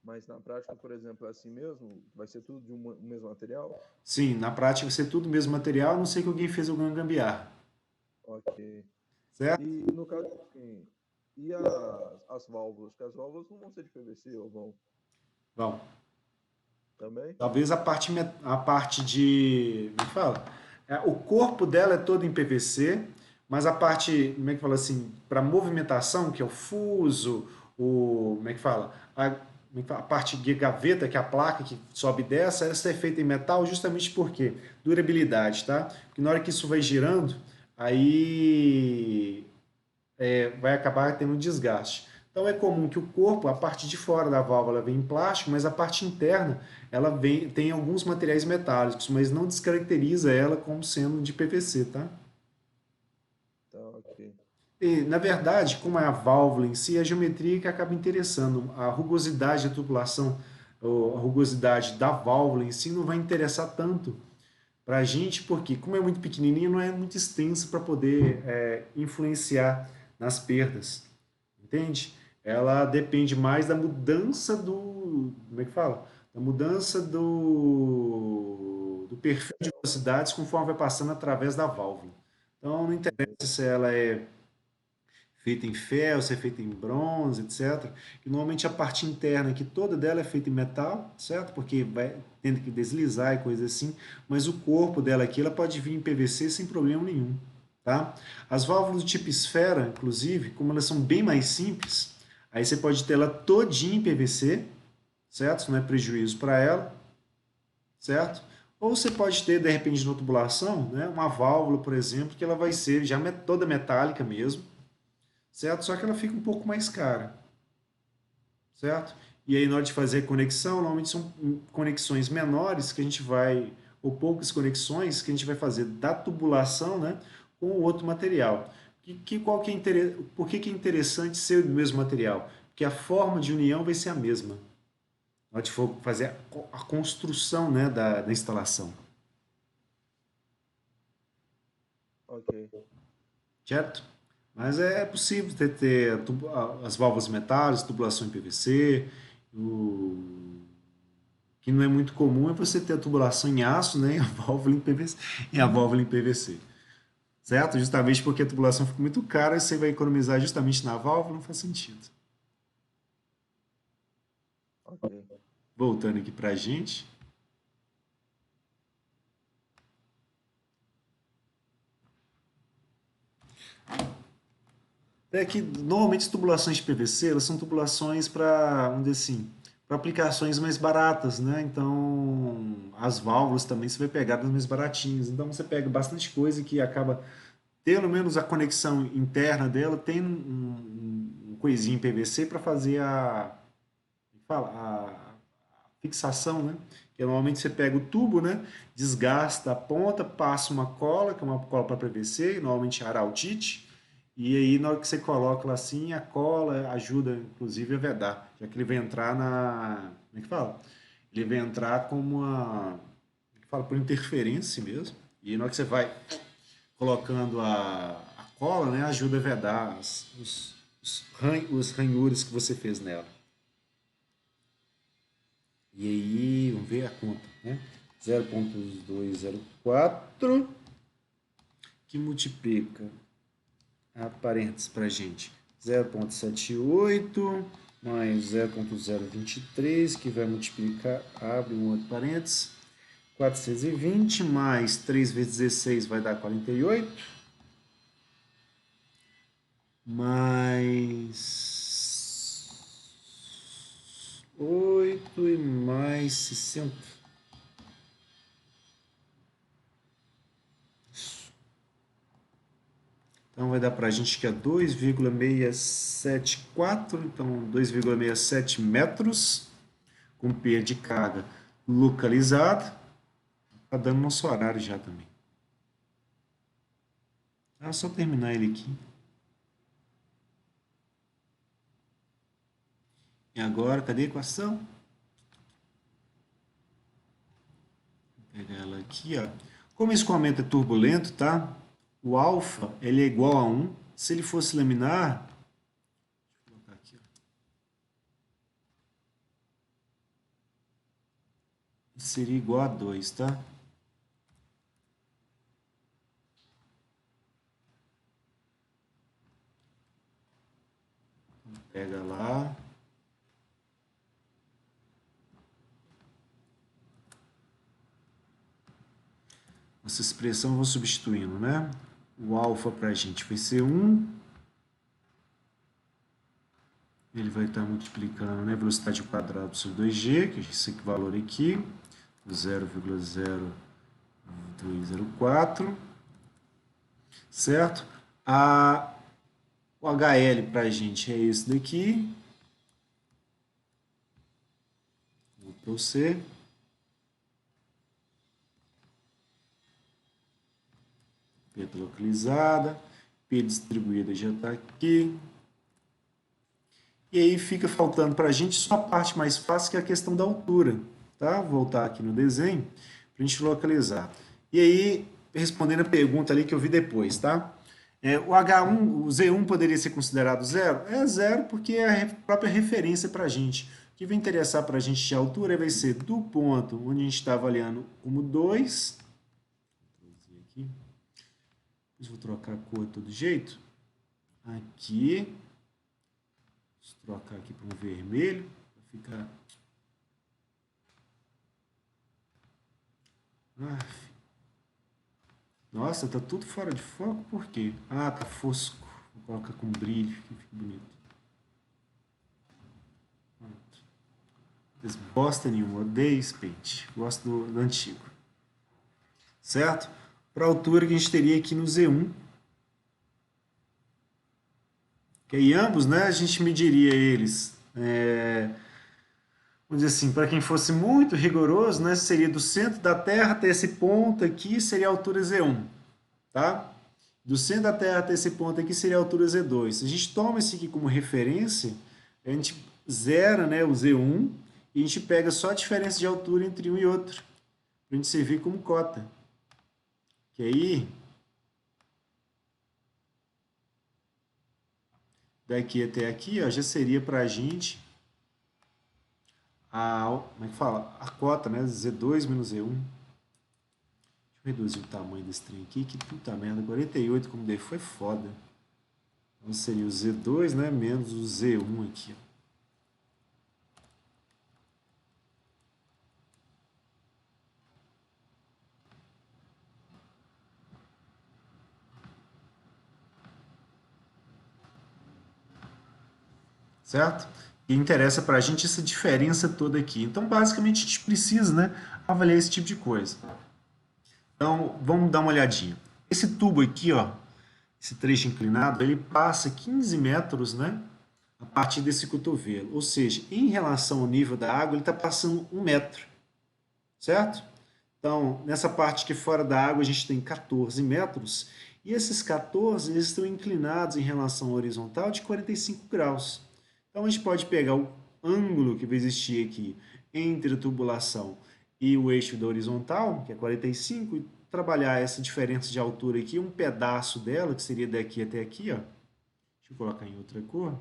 mas na prática, por exemplo, é assim mesmo? Vai ser tudo de um mesmo material? Sim, na prática vai ser tudo o mesmo material, a não sei que alguém fez alguma gambiarra, Ok. certo? E no caso, assim, e as válvulas? Porque as válvulas não vão ser de PVC, ou vão Bom, também? talvez a parte de. Como é que fala? O corpo dela é todo em PVC, mas a parte, como é que fala assim, para movimentação, que é o fuso, como é que fala? Como é que fala? A parte de gaveta, que é a placa que sobe e desce, essa é feita em metal justamente por quê? Durabilidade, tá? Porque na hora que isso vai girando, aí vai acabar tendo um desgaste. Então é comum que o corpo, a parte de fora da válvula vem em plástico, mas a parte interna ela tem alguns materiais metálicos, mas não descaracteriza ela como sendo de PVC, tá? Tá, ok. E, na verdade, como é a válvula em si, é a geometria que acaba interessando. A rugosidade da tubulação, ou a rugosidade da válvula em si não vai interessar tanto para a gente, porque como é muito pequenininho, não é muito extenso para poder influenciar nas perdas. Entende? Ela depende mais da mudança do. Como é que fala? Da mudança do perfil de velocidades conforme vai passando através da válvula. Então não interessa Entendi. se ela é feita em ferro, se é feita em bronze, etc. E normalmente a parte interna, que toda dela é feita em metal, certo? Porque vai tendo que deslizar e coisa assim, mas o corpo dela aqui, ela pode vir em PVC sem problema nenhum, tá? As válvulas do tipo esfera, inclusive, como elas são bem mais simples, aí você pode ter ela todinha em PVC, certo? Isso não é prejuízo para ela, certo? Ou você pode ter, de repente, na tubulação, né, uma válvula, por exemplo, que ela vai ser já toda metálica mesmo, certo? Só que ela fica um pouco mais cara, certo? E aí, na hora de fazer a conexão, normalmente são conexões menores que a gente vai, ou poucas conexões que a gente vai fazer da tubulação, né, com o outro material. Qual que é por que é interessante ser do mesmo material? Porque a forma de união vai ser a mesma. Na hora de for fazer a construção, né, da instalação, Ok. certo? Mas é possível ter as válvulas metálicas, tubulação em PVC, o que não é muito comum é você ter a tubulação em aço, né, e a válvula em PVC, e a válvula em PVC, certo? Justamente porque a tubulação fica muito cara e você vai economizar justamente na válvula, não faz sentido. Ok. Voltando aqui para a gente, é que normalmente as tubulações de PVC elas são tubulações para, vamos dizer assim, para aplicações mais baratas, né? Então as válvulas também você vai pegar das mais baratinhas. Então você pega bastante coisa que acaba pelo menos a conexão interna dela tem um coisinho em PVC para fazer a fixação, né? Que normalmente você pega o tubo, né? Desgasta a ponta, passa uma cola, que é uma cola para PVC, normalmente araltite, e aí na hora que você coloca lá assim, a cola ajuda inclusive a vedar, já que ele vai entrar como é que fala? Ele vai entrar como uma, como é que fala? Por interferência mesmo, e na hora que você vai colocando a cola, né, ajuda a vedar os ranhuras que você fez nela. E aí, vamos ver a conta, né? 0,204 que multiplica a parênteses para a gente. 0,78 mais 0,023 que vai multiplicar, abre um outro parênteses, 420 mais 3 vezes 16 vai dar 48, mais 8 e mais 60. vai dar para a gente que é 2,674, então 2,67 metros, com P de carga localizada. Está dando nosso horário já também. É só terminar ele aqui. E agora, cadê a equação? Vou pegar ela aqui, ó. Como esse escoamento é turbulento, tá? O alfa, ele é igual a 1. Se ele fosse laminar, deixa eu colocar aqui, ó. Seria igual a 2, tá? Pega lá. Essa expressão eu vou substituindo, né? O alfa para a gente vai ser 1. Ele vai estar multiplicando, né? Velocidade ao quadrado sobre 2g, que é esse valor aqui, 0,0204, certo? O HL para a gente é esse daqui. Ctrl C. P localizada, P distribuída já está aqui. E aí fica faltando para a gente só a parte mais fácil, que é a questão da altura. Tá? Vou voltar aqui no desenho para a gente localizar. E aí, respondendo a pergunta ali que eu vi depois, tá? O H1, o Z1 poderia ser considerado zero? É zero porque é a própria referência para a gente. O que vai interessar para a gente de altura vai ser do ponto onde a gente está avaliando como 2. Vou trocar a cor de todo jeito. Aqui. Vou trocar aqui para um vermelho. Para ficar. Nossa, tá tudo fora de foco. Por quê? Ah, tá fosco. Vou colocar com brilho, que fica bonito. Pronto. Bosta nenhuma. Odeio esse pente. Gosto do antigo. Certo? Para a altura que a gente teria aqui no Z1. Que aí ambos, né, a gente mediria eles. Vamos dizer assim, para quem fosse muito rigoroso, né, seria do centro da Terra até esse ponto aqui, seria a altura Z1. Tá? Do centro da Terra até esse ponto aqui seria a altura Z2. Se a gente toma esse aqui como referência, a gente zera, né, o Z1 e a gente pega só a diferença de altura entre um e outro, para a gente servir como cota. Que aí, daqui até aqui, ó, já seria para a gente como é que fala? A cota, né? Z2 menos Z1. Deixa eu reduzir o tamanho desse trem aqui, que puta merda, 48 como daí foi foda. Então seria o Z2, né? Menos o Z1 aqui, ó. Certo? E interessa para a gente essa diferença toda aqui. Então, basicamente, a gente precisa, né, avaliar esse tipo de coisa. Então, vamos dar uma olhadinha. Esse tubo aqui, ó, esse trecho inclinado, ele passa 15 metros, né, a partir desse cotovelo. Ou seja, em relação ao nível da água, ele está passando 1 metro. Certo? Então, nessa parte aqui fora da água, a gente tem 14 metros. E esses 14 eles estão inclinados em relação à horizontal de 45 graus. Então, a gente pode pegar o ângulo que vai existir aqui entre a tubulação e o eixo da horizontal, que é 45, e trabalhar essa diferença de altura aqui, um pedaço dela, que seria daqui até aqui, ó. Deixa eu colocar em outra cor.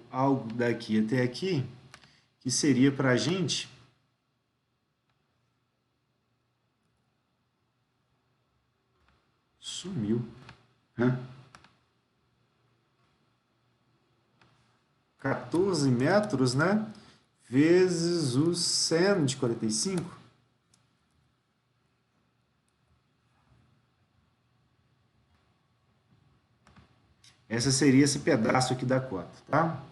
Algo daqui até aqui, que seria para a gente sumiu, né? 14 metros, né? Vezes o seno de 45. Essa seria esse pedaço aqui da cota, tá?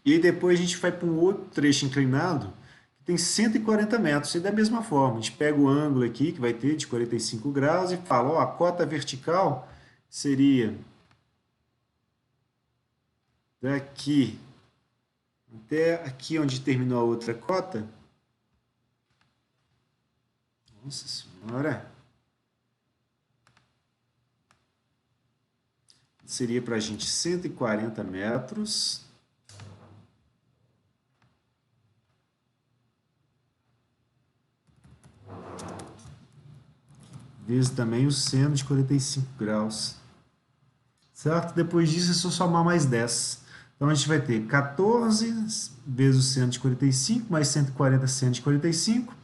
E aí depois a gente vai para um outro trecho inclinado, que tem 140 metros. E da mesma forma, a gente pega o ângulo aqui, que vai ter de 45 graus, e fala, ó, a cota vertical seria daqui até aqui onde terminou a outra cota. Nossa Senhora! Seria para a gente 140 metros. Vezes também o seno de 45 graus. Certo? Depois disso é só somar mais 10. Então a gente vai ter 14 vezes o seno de 45, mais 140 seno de 45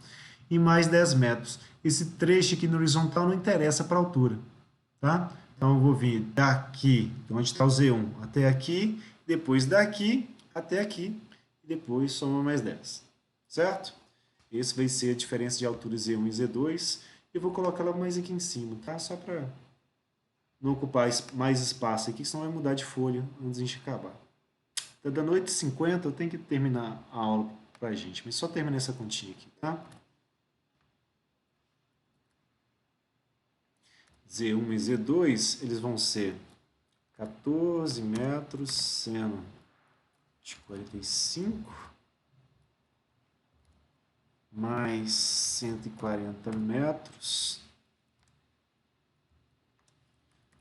e mais 10 metros. Esse trecho aqui no horizontal não interessa para a altura. Tá? Então eu vou vir daqui, então onde está o Z1, até aqui, depois daqui até aqui, e depois soma mais 10. Certo? Esse vai ser a diferença de altura Z1 e Z2. Eu vou colocar ela mais aqui em cima, tá? Só para não ocupar mais espaço aqui, senão vai mudar de folha antes de a gente acabar. Tá dando 8h50, eu tenho que terminar a aula pra gente, mas só terminar essa continha aqui, tá? Z1 e Z2, eles vão ser 14 metros seno de 45 mais 140 metros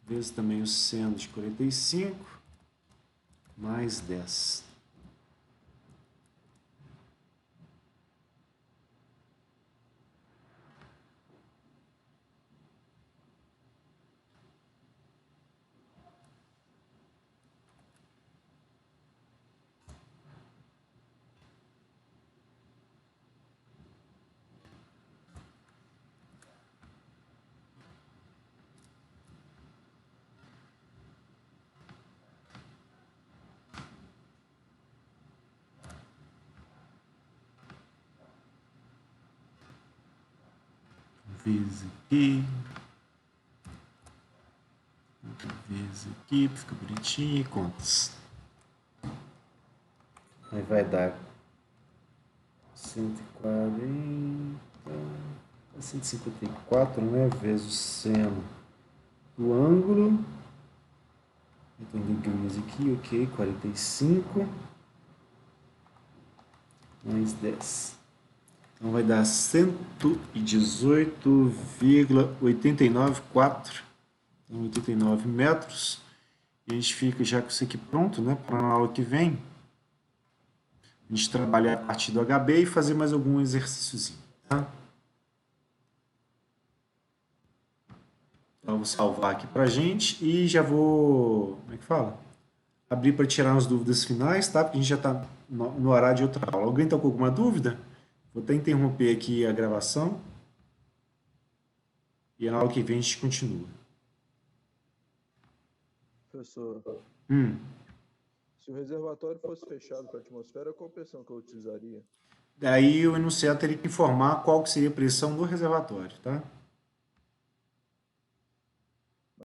vezes também o seno de 45 mais 10. Vezes aqui, outra vez aqui, fica bonitinho, e contas. Aí vai dar 140, 154, né, vezes o seno do ângulo. Então, degrees aqui, ok, 45 mais 10. Então vai dar 118,894, então 89 metros. E a gente fica já com isso aqui pronto, né, para a aula que vem. A gente trabalhar a partir do HB e fazer mais algum exercíciozinho, tá? Então, eu vou salvar aqui pra gente e já vou, como é que fala? Abrir para tirar as dúvidas finais, tá? Porque a gente já está no horário de outra aula. Alguém está com alguma dúvida? Vou até interromper aqui a gravação. E na aula que vem a gente continua. Professor, se o reservatório fosse fechado para a atmosfera, qual pressão que eu utilizaria? Daí o enunciado teria que informar qual que seria a pressão do reservatório, tá?